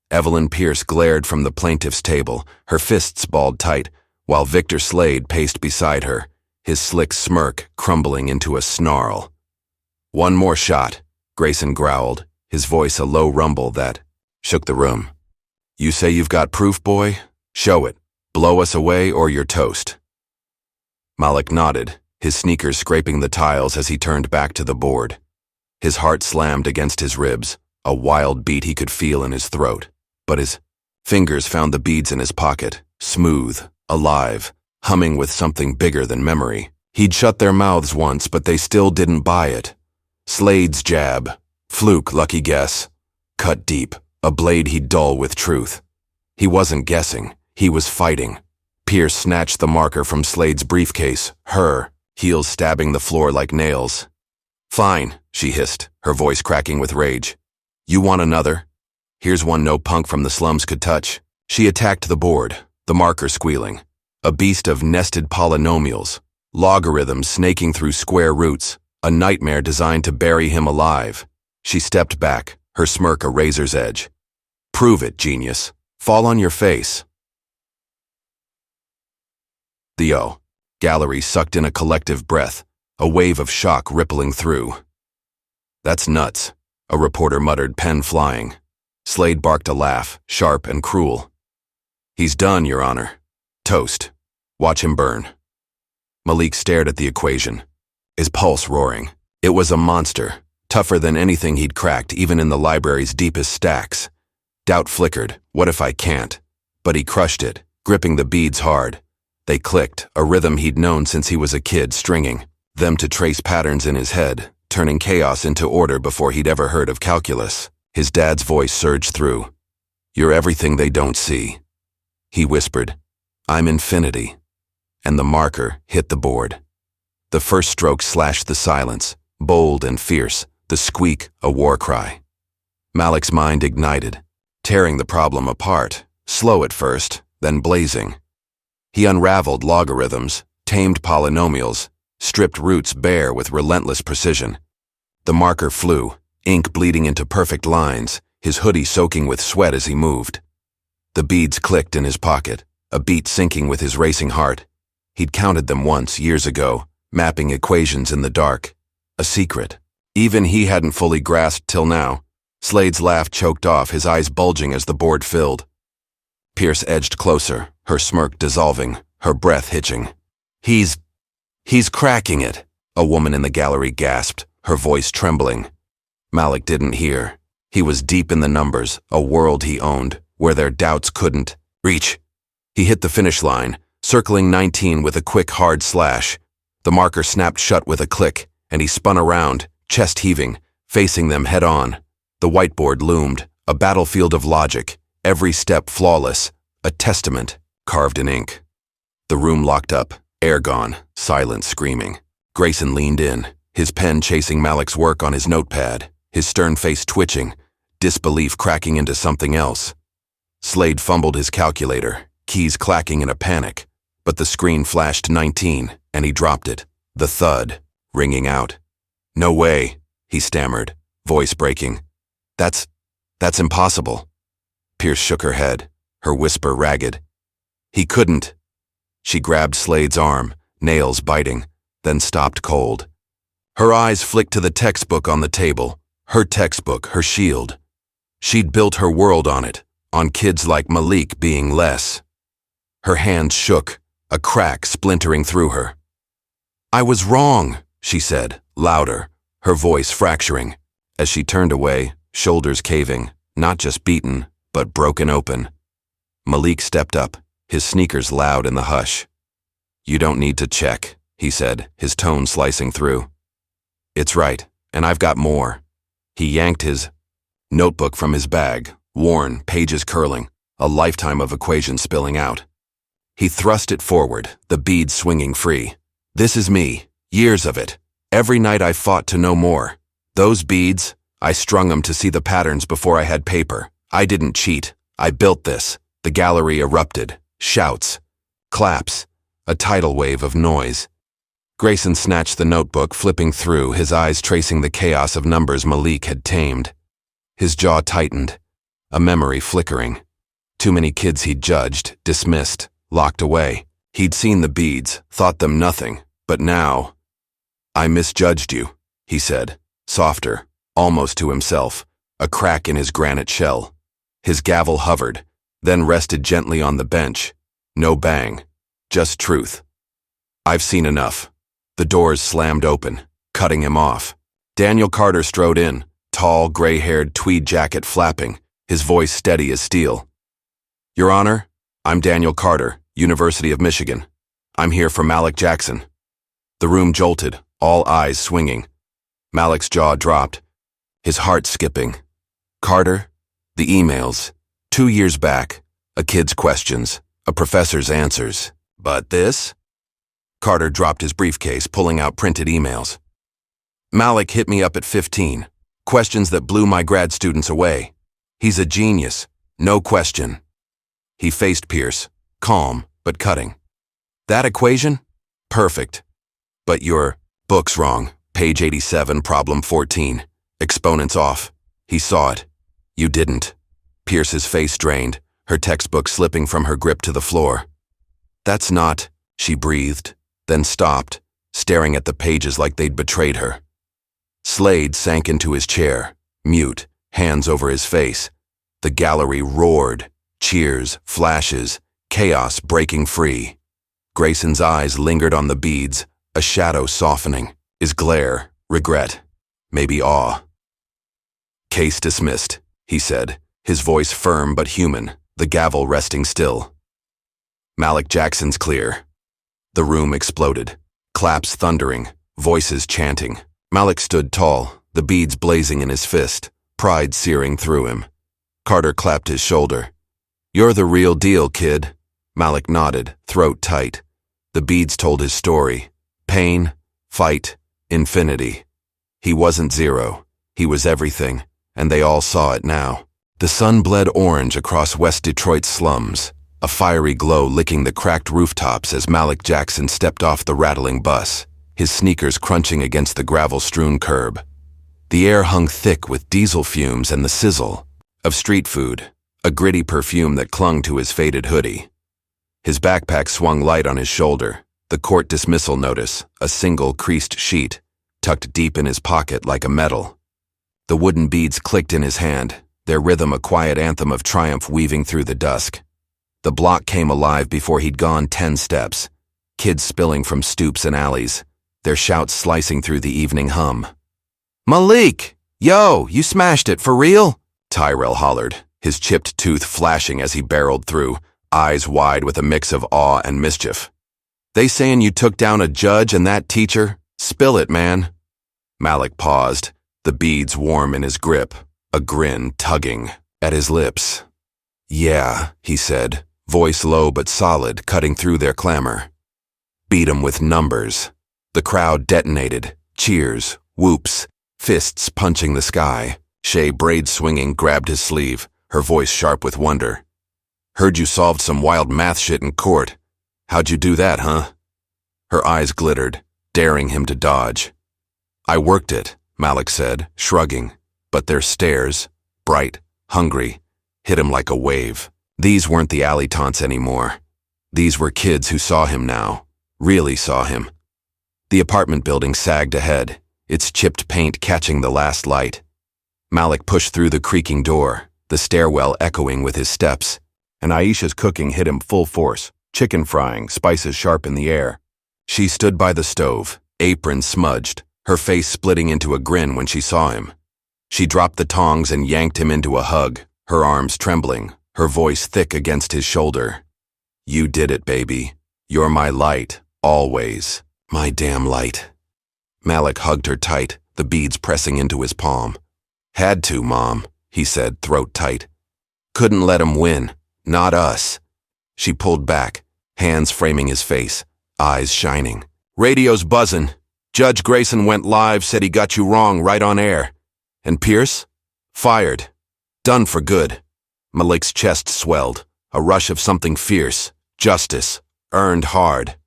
Evelyn Pierce glared from the plaintiff's table, her fists balled tight, while Victor Slade paced beside her, his slick smirk crumbling into a snarl. One more shot, Grayson growled, his voice a low rumble that shook the room. You say you've got proof, boy? Show it. Blow us away or you're toast. Malik nodded, his sneakers scraping the tiles as he turned back to the board. His heart slammed against his ribs, a wild beat he could feel in his throat. But his fingers found the beads in his pocket, smooth, alive, humming with something bigger than memory. He'd shut their mouths once, but they still didn't buy it. Slade's jab, fluke, lucky guess, cut deep, a blade he'd dull with truth. He wasn't guessing, he was fighting. Pierce snatched the marker from Slade's briefcase, her, heels stabbing the floor like nails. Fine, she hissed, her voice cracking with rage. You want another? Here's one no punk from the slums could touch. She attacked the board, the marker squealing. A beast of nested polynomials, logarithms snaking through square roots, a nightmare designed to bury him alive. She stepped back, her smirk a razor's edge. Prove it, genius. Fall on your face. The gallery sucked in a collective breath, a wave of shock rippling through. That's nuts, a reporter muttered, pen flying. Slade barked a laugh, sharp and cruel. He's done, Your Honor. Toast. Watch him burn. Malik stared at the equation, his pulse roaring. It was a monster, tougher than anything he'd cracked even in the library's deepest stacks. Doubt flickered, what if I can't? But he crushed it, gripping the beads hard. They clicked, a rhythm he'd known since he was a kid, stringing them to trace patterns in his head, turning chaos into order before he'd ever heard of calculus. His dad's voice surged through. You're everything they don't see. He whispered, I'm infinity. And the marker hit the board. The first stroke slashed the silence, bold and fierce, the squeak a war cry. Malik's mind ignited, tearing the problem apart, slow at first, then blazing. He unraveled logarithms, tamed polynomials, stripped roots bare with relentless precision. The marker flew, ink bleeding into perfect lines, his hoodie soaking with sweat as he moved. The beads clicked in his pocket, a beat syncing with his racing heart. He'd counted them once, years ago, mapping equations in the dark. A secret. Even he hadn't fully grasped till now. Slade's laugh choked off, his eyes bulging as the board filled. Pierce edged closer, her smirk dissolving, her breath hitching. He's cracking it, a woman in the gallery gasped, her voice trembling. Malik didn't hear. He was deep in the numbers, a world he owned, where their doubts couldn't reach. He hit the finish line, circling 19 with a quick, hard slash. The marker snapped shut with a click, and he spun around, chest heaving, facing them head on. The whiteboard loomed, a battlefield of logic, every step flawless, a testament carved in ink. The room locked up, air gone, silence screaming. Grayson leaned in, his pen chasing Malik's work on his notepad, his stern face twitching, disbelief cracking into something else. Slade fumbled his calculator, keys clacking in a panic, but the screen flashed 19, and he dropped it, the thud ringing out. "No way," he stammered, voice breaking. That's impossible." Pierce shook her head, her whisper ragged. "He couldn't." She grabbed Slade's arm, nails biting, then stopped cold. Her eyes flicked to the textbook on the table, her textbook, her shield. She'd built her world on it, on kids like Malik being less. Her hands shook, a crack splintering through her. "I was wrong," she said, louder, her voice fracturing. As she turned away, shoulders caving, not just beaten, but broken open. Malik stepped up, his sneakers loud in the hush. "You don't need to check," he said, his tone slicing through. "It's right, and I've got more." He yanked his notebook from his bag, worn, pages curling, a lifetime of equations spilling out. He thrust it forward, the beads swinging free. "This is me, years of it. Every night I fought to know more. Those beads, I strung them to see the patterns before I had paper. I didn't cheat. I built this." The gallery erupted. Shouts. Claps. A tidal wave of noise. Grayson snatched the notebook, flipping through, his eyes tracing the chaos of numbers Malik had tamed. His jaw tightened, a memory flickering. Too many kids he'd judged, dismissed, locked away. He'd seen the beads, thought them nothing, but now... "I misjudged you," he said, softer, almost to himself, a crack in his granite shell. His gavel hovered, then rested gently on the bench. No bang, just truth. "I've seen enough." The doors slammed open, cutting him off. Daniel Carter strode in, tall, gray-haired, tweed jacket flapping, his voice steady as steel. "Your Honor, I'm Daniel Carter, University of Michigan. I'm here for Malik Jackson." The room jolted, all eyes swinging. Malik's jaw dropped, his heart skipping. "Carter?" The emails. 2 years back. A kid's questions, a professor's answers. But this? Carter dropped his briefcase, pulling out printed emails. "Malik hit me up at 15. Questions that blew my grad students away. He's a genius, no question." He faced Pierce, calm but cutting. "That equation? Perfect. But your book's wrong. Page 87, problem 14. Exponents off." He saw it. "You didn't." Pierce's face drained, her textbook slipping from her grip to the floor. "That's not," she breathed, then stopped, staring at the pages like they'd betrayed her. Slade sank into his chair, mute, hands over his face. The gallery roared, cheers, flashes, chaos breaking free. Grayson's eyes lingered on the beads, a shadow softening, his glare, regret, maybe awe. "Case dismissed," he said, his voice firm but human, the gavel resting still. "Malik Jackson's clear." The room exploded, claps thundering, voices chanting. Malik stood tall, the beads blazing in his fist, pride searing through him. Carter clapped his shoulder. "You're the real deal, kid." Malik nodded, throat tight. The beads told his story. Pain, fight, infinity. He wasn't zero. He was everything, and they all saw it now. The sun bled orange across West Detroit's slums, a fiery glow licking the cracked rooftops as Malik Jackson stepped off the rattling bus, his sneakers crunching against the gravel-strewn curb. The air hung thick with diesel fumes and the sizzle of street food, a gritty perfume that clung to his faded hoodie. His backpack swung light on his shoulder, the court dismissal notice, a single creased sheet, tucked deep in his pocket like a medal. The wooden beads clicked in his hand, their rhythm a quiet anthem of triumph weaving through the dusk. The block came alive before he'd gone 10 steps, kids spilling from stoops and alleys, their shouts slicing through the evening hum. "Malik! Yo, you smashed it, for real?" Tyrell hollered, his chipped tooth flashing as he barreled through, eyes wide with a mix of awe and mischief. "They saying you took down a judge and that teacher? Spill it, man." Malik paused, the beads warm in his grip, a grin tugging at his lips. Yeah, he said, voice low but solid, cutting through their clamor. Beat 'em with numbers. The crowd detonated. Cheers, whoops, fists punching the sky. Shay, braid swinging, grabbed his sleeve, her voice sharp with wonder. Heard you solved some wild math shit in court. How'd you do that, huh? Her eyes glittered, daring him to dodge. I worked it, Malik said, shrugging, but their stares, bright, hungry, hit him like a wave. These weren't the alley taunts anymore. These were kids who saw him now, really saw him. The apartment building sagged ahead, its chipped paint catching the last light. Malik pushed through the creaking door, the stairwell echoing with his steps, and Aisha's cooking hit him full force, chicken frying, spices sharp in the air. She stood by the stove, apron smudged, her face splitting into a grin when she saw him. She dropped the tongs and yanked him into a hug, her arms trembling, her voice thick against his shoulder. You did it, baby. You're my light, always. My damn light. Malik hugged her tight, the beads pressing into his palm. Had to, Mom, he said, throat tight. Couldn't let him win. Not us. She pulled back, hands framing his face, eyes shining. Radio's buzzing. Judge Grayson went live, said he got you wrong right on air. And Pierce? Fired. Done for good. Malik's chest swelled, a rush of something fierce. Justice. Earned hard.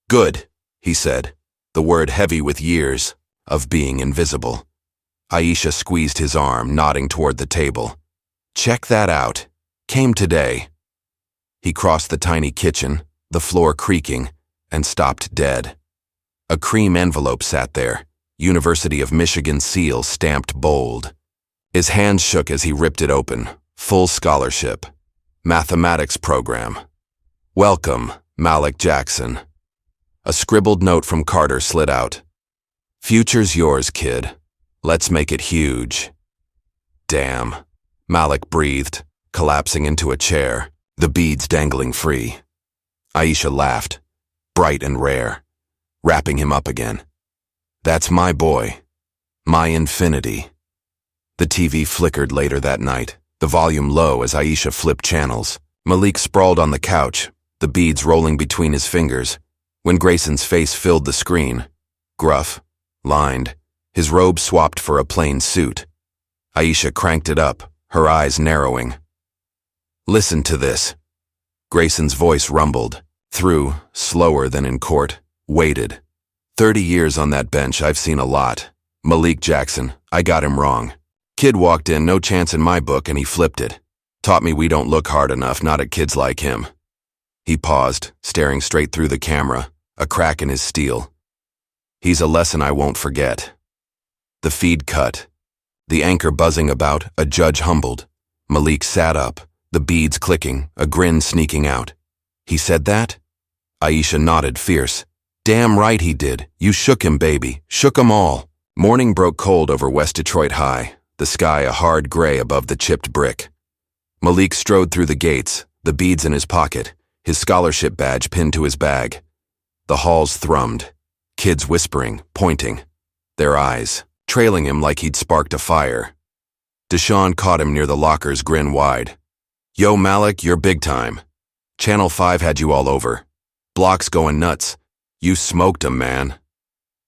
Good, he said, the word heavy with years of being invisible. Aisha squeezed his arm, nodding toward the table. Check that out. Came today. He crossed the tiny kitchen, the floor creaking, and stopped dead. A cream envelope sat there, University of Michigan seal stamped bold. His hands shook as he ripped it open. Full scholarship. Mathematics program. Welcome, Malik Jackson. A scribbled note from Carter slid out. Future's yours, kid. Let's make it huge. Damn, Malik breathed, collapsing into a chair, the beads dangling free. Aisha laughed, bright and rare, wrapping him up again. That's my boy. My infinity. The TV flickered later that night, the volume low as Aisha flipped channels. Malik sprawled on the couch, the beads rolling between his fingers, when Grayson's face filled the screen. Gruff, lined, his robe swapped for a plain suit. Aisha cranked it up, her eyes narrowing. Listen to this. Grayson's voice rumbled, through, slower than in court, waited. 30 years on that bench, I've seen a lot. Malik Jackson, I got him wrong. Kid walked in, no chance in my book, and he flipped it. Taught me we don't look hard enough, not at kids like him. He paused, staring straight through the camera, a crack in his steel. He's a lesson I won't forget. The feed cut. The anchor buzzing about, a judge humbled. Malik sat up, the beads clicking, a grin sneaking out. He said that? Aisha nodded fierce. Damn right he did. You shook him, baby. Shook 'em all. Morning broke cold over West Detroit High, the sky a hard gray above the chipped brick. Malik strode through the gates, the beads in his pocket, his scholarship badge pinned to his bag. The halls thrummed, kids whispering, pointing, their eyes trailing him like he'd sparked a fire. Deshaun caught him near the lockers, grin wide. Yo, Malik, you're big time. Channel 5 had you all over. Block's going nuts. You smoked 'em, man.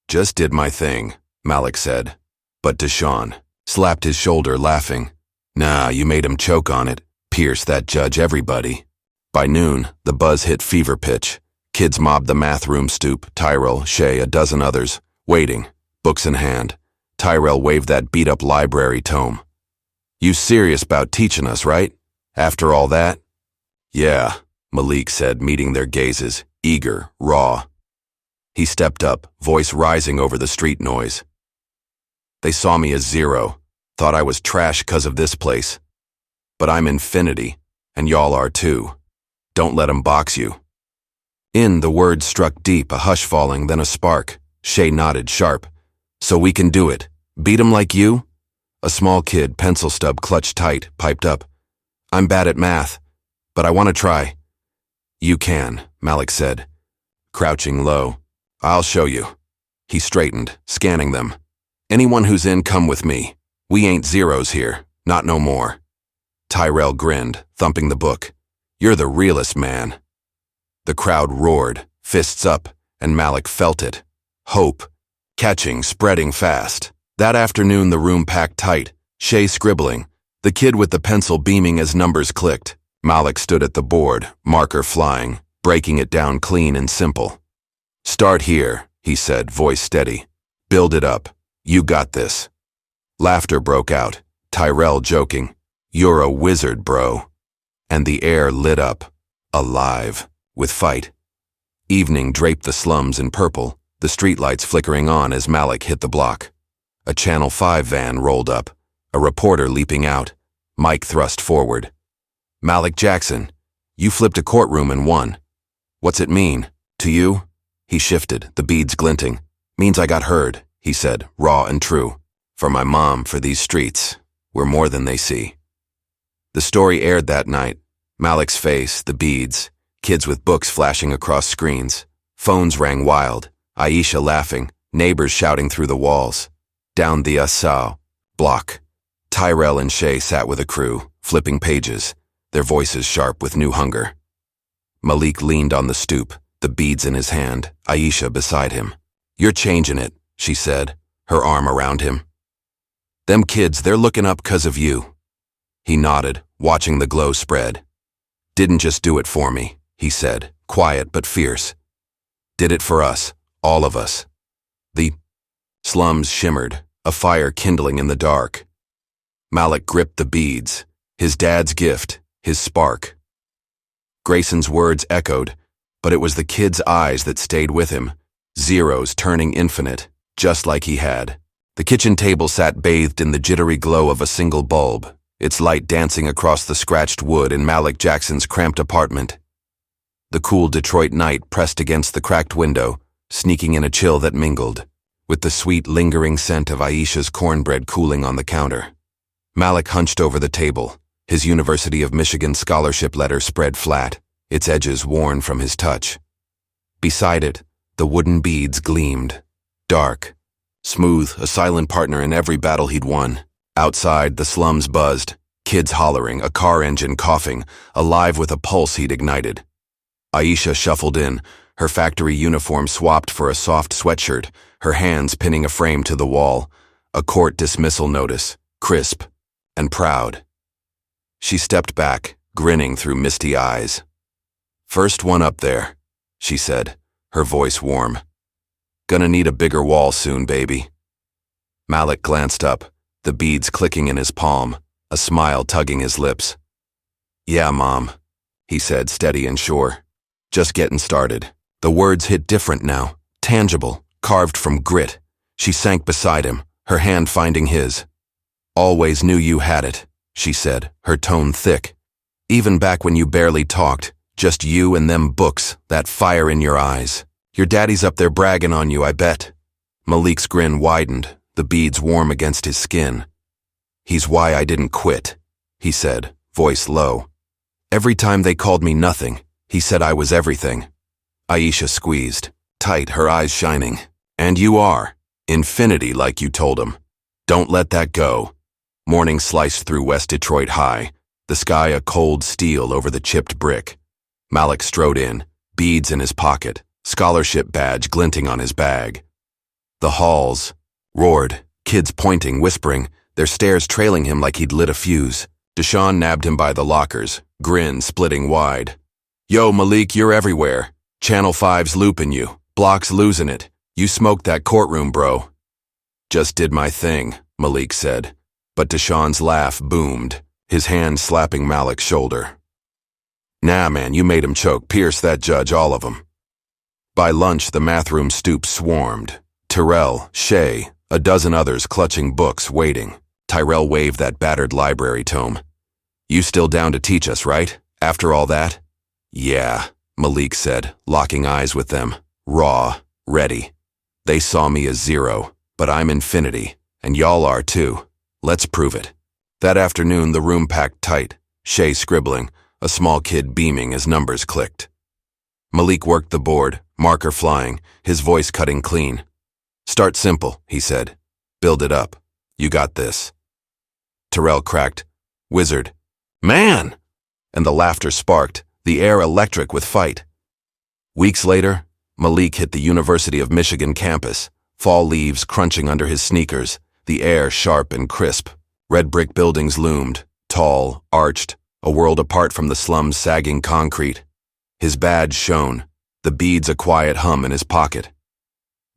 Just did my thing, Malik said. But Deshaun slapped his shoulder, laughing. Nah, you made him choke on it. Pierce, that judge, everybody. By noon, the buzz hit fever pitch. Kids mobbed the math room stoop, Tyrell, Shay, a dozen others, waiting, books in hand. Tyrell waved that beat-up library tome. You serious about teaching us, right? After all that? Yeah, Malik said, meeting their gazes, eager, raw. He stepped up, voice rising over the street noise. They saw me as zero, thought I was trash 'cause of this place. But I'm infinity, and y'all are too. Don't let 'em box you. The words struck deep, a hush falling, then a spark. Shay nodded sharp. So we can do it. Beat 'em like you? A small kid, pencil stub clutched tight, piped up. I'm bad at math, but I want to try. You can, Malik said, crouching low. I'll show you. He straightened, scanning them. Anyone who's in, come with me. We ain't zeros here, not no more. Tyrell grinned, thumping the book. You're the realest, man. The crowd roared, fists up, and Malik felt it. Hope. Catching, spreading fast. That afternoon the room packed tight, Shay scribbling, the kid with the pencil beaming as numbers clicked. Malik stood at the board, marker flying, breaking it down clean and simple. Start here, he said, voice steady. Build it up. You got this. Laughter broke out, Tyrell joking. You're a wizard, bro. And the air lit up, alive, with fight. Evening draped the slums in purple, the streetlights flickering on as Malik hit the block. A Channel 5 van rolled up, a reporter leaping out, mic thrust forward. Malik Jackson, you flipped a courtroom and won. What's it mean? To you? He shifted, the beads glinting. Means I got heard, he said, raw and true. For my mom, for these streets, we're more than they see. The story aired that night. Malik's face, the beads, kids with books flashing across screens. Phones rang wild, Aisha laughing, neighbors shouting through the walls. Down the Assau block. Tyrell and Shay sat with a crew, flipping pages, their voices sharp with new hunger. Malik leaned on the stoop, the beads in his hand, Aisha beside him. You're changing it, she said, her arm around him. Them kids, they're looking up 'cause of you. He nodded, watching the glow spread. Didn't just do it for me, he said, quiet but fierce. Did it for us, all of us. The slums shimmered, a fire kindling in the dark. Malik gripped the beads, his dad's gift, his spark. Grayson's words echoed, but it was the kid's eyes that stayed with him, zeros turning infinite, just like he had. The kitchen table sat bathed in the jittery glow of a single bulb, its light dancing across the scratched wood in Malik Jackson's cramped apartment. The cool Detroit night pressed against the cracked window, sneaking in a chill that mingled, with the sweet lingering scent of Aisha's cornbread cooling on the counter. Malik hunched over the table, his University of Michigan scholarship letter spread flat, its edges worn from his touch. Beside it, the wooden beads gleamed, dark, smooth, a silent partner in every battle he'd won. Outside, the slums buzzed, kids hollering, a car engine coughing, alive with a pulse he'd ignited. Aisha shuffled in, her factory uniform swapped for a soft sweatshirt, her hands pinning a frame to the wall, a court dismissal notice, crisp and proud. She stepped back, grinning through misty eyes. First one up there, she said, her voice warm. Gonna need a bigger wall soon, baby. Malik glanced up, the beads clicking in his palm, a smile tugging his lips. Yeah, Mom, he said, steady and sure. Just getting started. The words hit different now, tangible, carved from grit. She sank beside him, her hand finding his. Always knew you had it, she said, her tone thick. Even back when you barely talked, just you and them books, that fire in your eyes. Your daddy's up there bragging on you, I bet. Malik's grin widened, the beads warm against his skin. He's why I didn't quit, he said, voice low. Every time they called me nothing, he said I was everything. Aisha squeezed, tight, her eyes shining. And you are. Infinity, like you told him. Don't let that go. Morning sliced through West Detroit High, the sky a cold steel over the chipped brick. Malik strode in, beads in his pocket, scholarship badge glinting on his bag. The halls roared, kids pointing, whispering, their stares trailing him like he'd lit a fuse. Deshaun nabbed him by the lockers, grin splitting wide. Yo, Malik, you're everywhere. Channel 5's looping you. Block's losing it. You smoked that courtroom, bro. Just did my thing, Malik said. But Deshaun's laugh boomed, his hand slapping Malik's shoulder. Nah, man, you made him choke. Pierce that judge, all of them. By lunch, the math room stoop swarmed. Tyrell, Shay, a dozen others clutching books, waiting. Tyrell waved that battered library tome. You still down to teach us, right? After all that? Yeah, Malik said, locking eyes with them. Raw, ready. They saw me as zero, but I'm infinity, and y'all are too. Let's prove it. That afternoon, the room packed tight, Shay scribbling, a small kid beaming as numbers clicked. Malik worked the board, marker flying, his voice cutting clean. Start simple, he said. Build it up. You got this. Tyrell cracked. Wizard. Man! And the laughter sparked, the air electric with fight. Weeks later, Malik hit the University of Michigan campus, fall leaves crunching under his sneakers, the air sharp and crisp. Red brick buildings loomed, tall, arched, a world apart from the slums' sagging concrete. His badge shone, the beads a quiet hum in his pocket.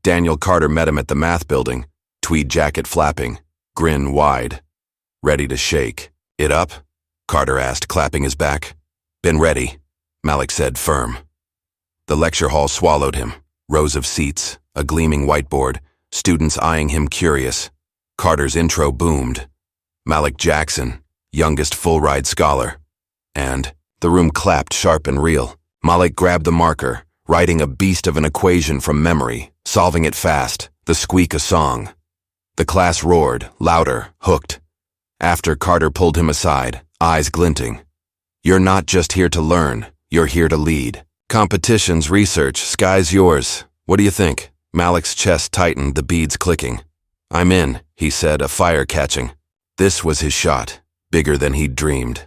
Daniel Carter met him at the math building, tweed jacket flapping, grin wide. Ready to shake. It up? Carter asked, clapping his back. Been ready, Malik said, firm. The lecture hall swallowed him. Rows of seats, a gleaming whiteboard, students eyeing him curious. Carter's intro boomed. Malik Jackson, youngest full-ride scholar. And the room clapped sharp and real. Malik grabbed the marker, writing a beast of an equation from memory, solving it fast, the squeak a song. The class roared, louder, hooked. After, Carter pulled him aside, eyes glinting. You're not just here to learn, you're here to lead. Competitions, research, sky's yours. What do you think? Malik's chest tightened, the beads clicking. I'm in, he said, a fire catching. This was his shot, bigger than he'd dreamed.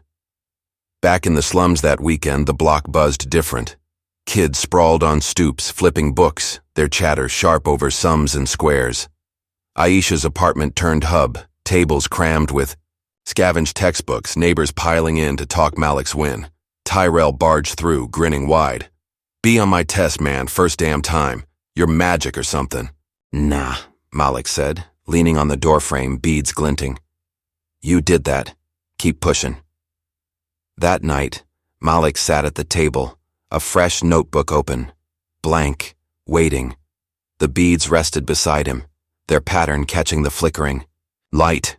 Back in the slums that weekend, the block buzzed different. Kids sprawled on stoops, flipping books, their chatter sharp over sums and squares. Aisha's apartment turned hub, tables crammed with scavenged textbooks, neighbors piling in to talk Malik's win. Tyrell barged through, grinning wide. Be on my test, man, first damn time. You're magic or something. Nah, Malik said, leaning on the doorframe, beads glinting. You did that. Keep pushing. That night, Malik sat at the table, a fresh notebook open, blank, waiting. The beads rested beside him, their pattern catching the flickering light.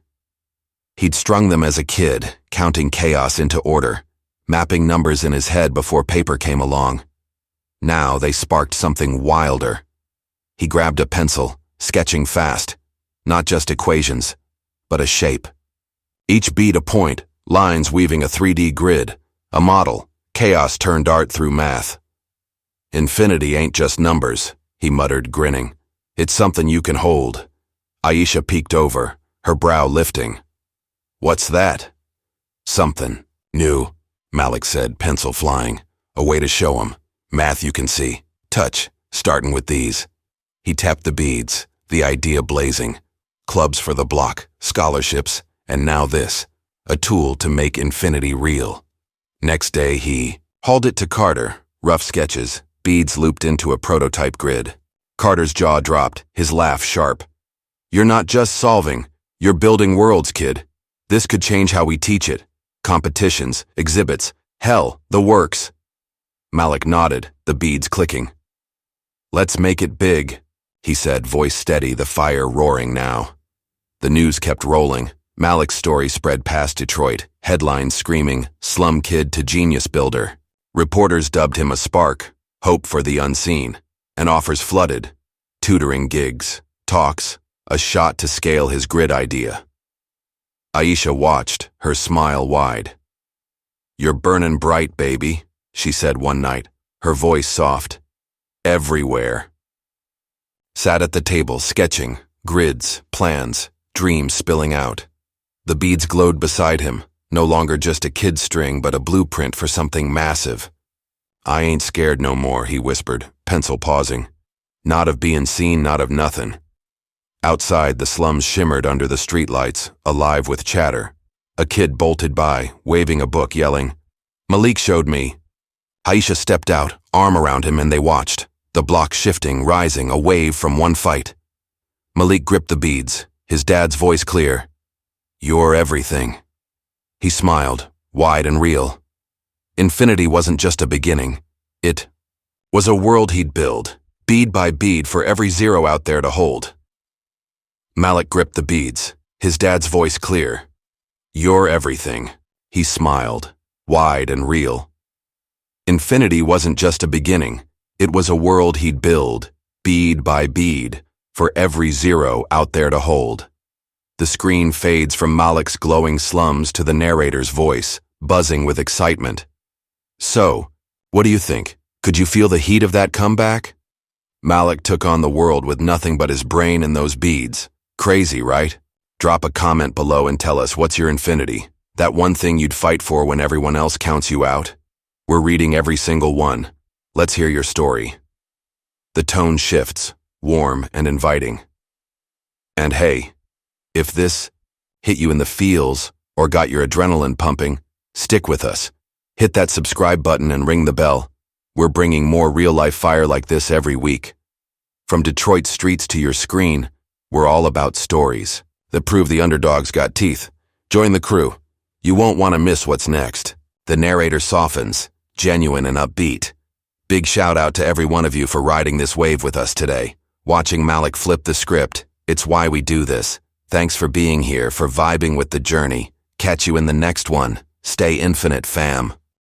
He'd strung them as a kid, counting chaos into order, mapping numbers in his head before paper came along. Now they sparked something wilder. He grabbed a pencil, sketching fast, not just equations, but a shape. Each bead a point, lines weaving a 3D grid, a model, chaos turned art through math. Infinity ain't just numbers, he muttered, grinning. It's something you can hold. Aisha peeked over, her brow lifting. What's that? Something new, Malik said, pencil flying. A way to show him. Math you can see. Touch, starting with these. He tapped the beads, the idea blazing. Clubs for the block, scholarships, and now this. A tool to make infinity real. Next day he hauled it to Carter, rough sketches, beads looped into a prototype grid. Carter's jaw dropped, his laugh sharp. You're not just solving, you're building worlds, kid. This could change how we teach it. Competitions, exhibits, hell, the works. Malik nodded, the beads clicking. Let's make it big, he said, voice steady, the fire roaring now. The news kept rolling. Malik's story spread past Detroit, headlines screaming, slum kid to genius builder. Reporters dubbed him a spark, hope for the unseen, and offers flooded. Tutoring gigs, talks, a shot to scale his grid idea. Aisha watched, her smile wide. You're burning bright, baby, she said one night, her voice soft. Everywhere. Sat at the table, sketching, grids, plans, dreams spilling out. The beads glowed beside him, no longer just a kid string, but a blueprint for something massive. I ain't scared no more, he whispered, pencil pausing. Not of being seen, not of nothing. Outside, the slums shimmered under the streetlights, alive with chatter. A kid bolted by, waving a book, yelling, Malik showed me. Aisha stepped out, arm around him, and they watched, the block shifting, rising, a wave from one fight. Malik gripped the beads, his dad's voice clear. You're everything. He smiled, wide and real. Infinity wasn't just a beginning. It was a world he'd build, bead by bead for every zero out there to hold. Malik gripped the beads, his dad's voice clear. You're everything. He smiled, wide and real. Infinity wasn't just a beginning. It was a world he'd build, bead by bead, for every zero out there to hold. The screen fades from Malik's glowing slums to the narrator's voice, buzzing with excitement. So, what do you think? Could you feel the heat of that comeback? Malik took on the world with nothing but his brain and those beads. Crazy, right? Drop a comment below and tell us what's your infinity. That one thing you'd fight for when everyone else counts you out? We're reading every single one. Let's hear your story. The tone shifts, warm and inviting. And hey, if this hit you in the feels or got your adrenaline pumping, stick with us. Hit that subscribe button and ring the bell. We're bringing more real-life fire like this every week. From Detroit streets to your screen, we're all about stories that prove the underdog's got teeth. Join the crew. You won't want to miss what's next. The narrator softens, genuine and upbeat. Big shout out to every one of you for riding this wave with us today. Watching Malik flip the script, it's why we do this. Thanks for being here, for vibing with the journey. Catch you in the next one. Stay infinite, fam.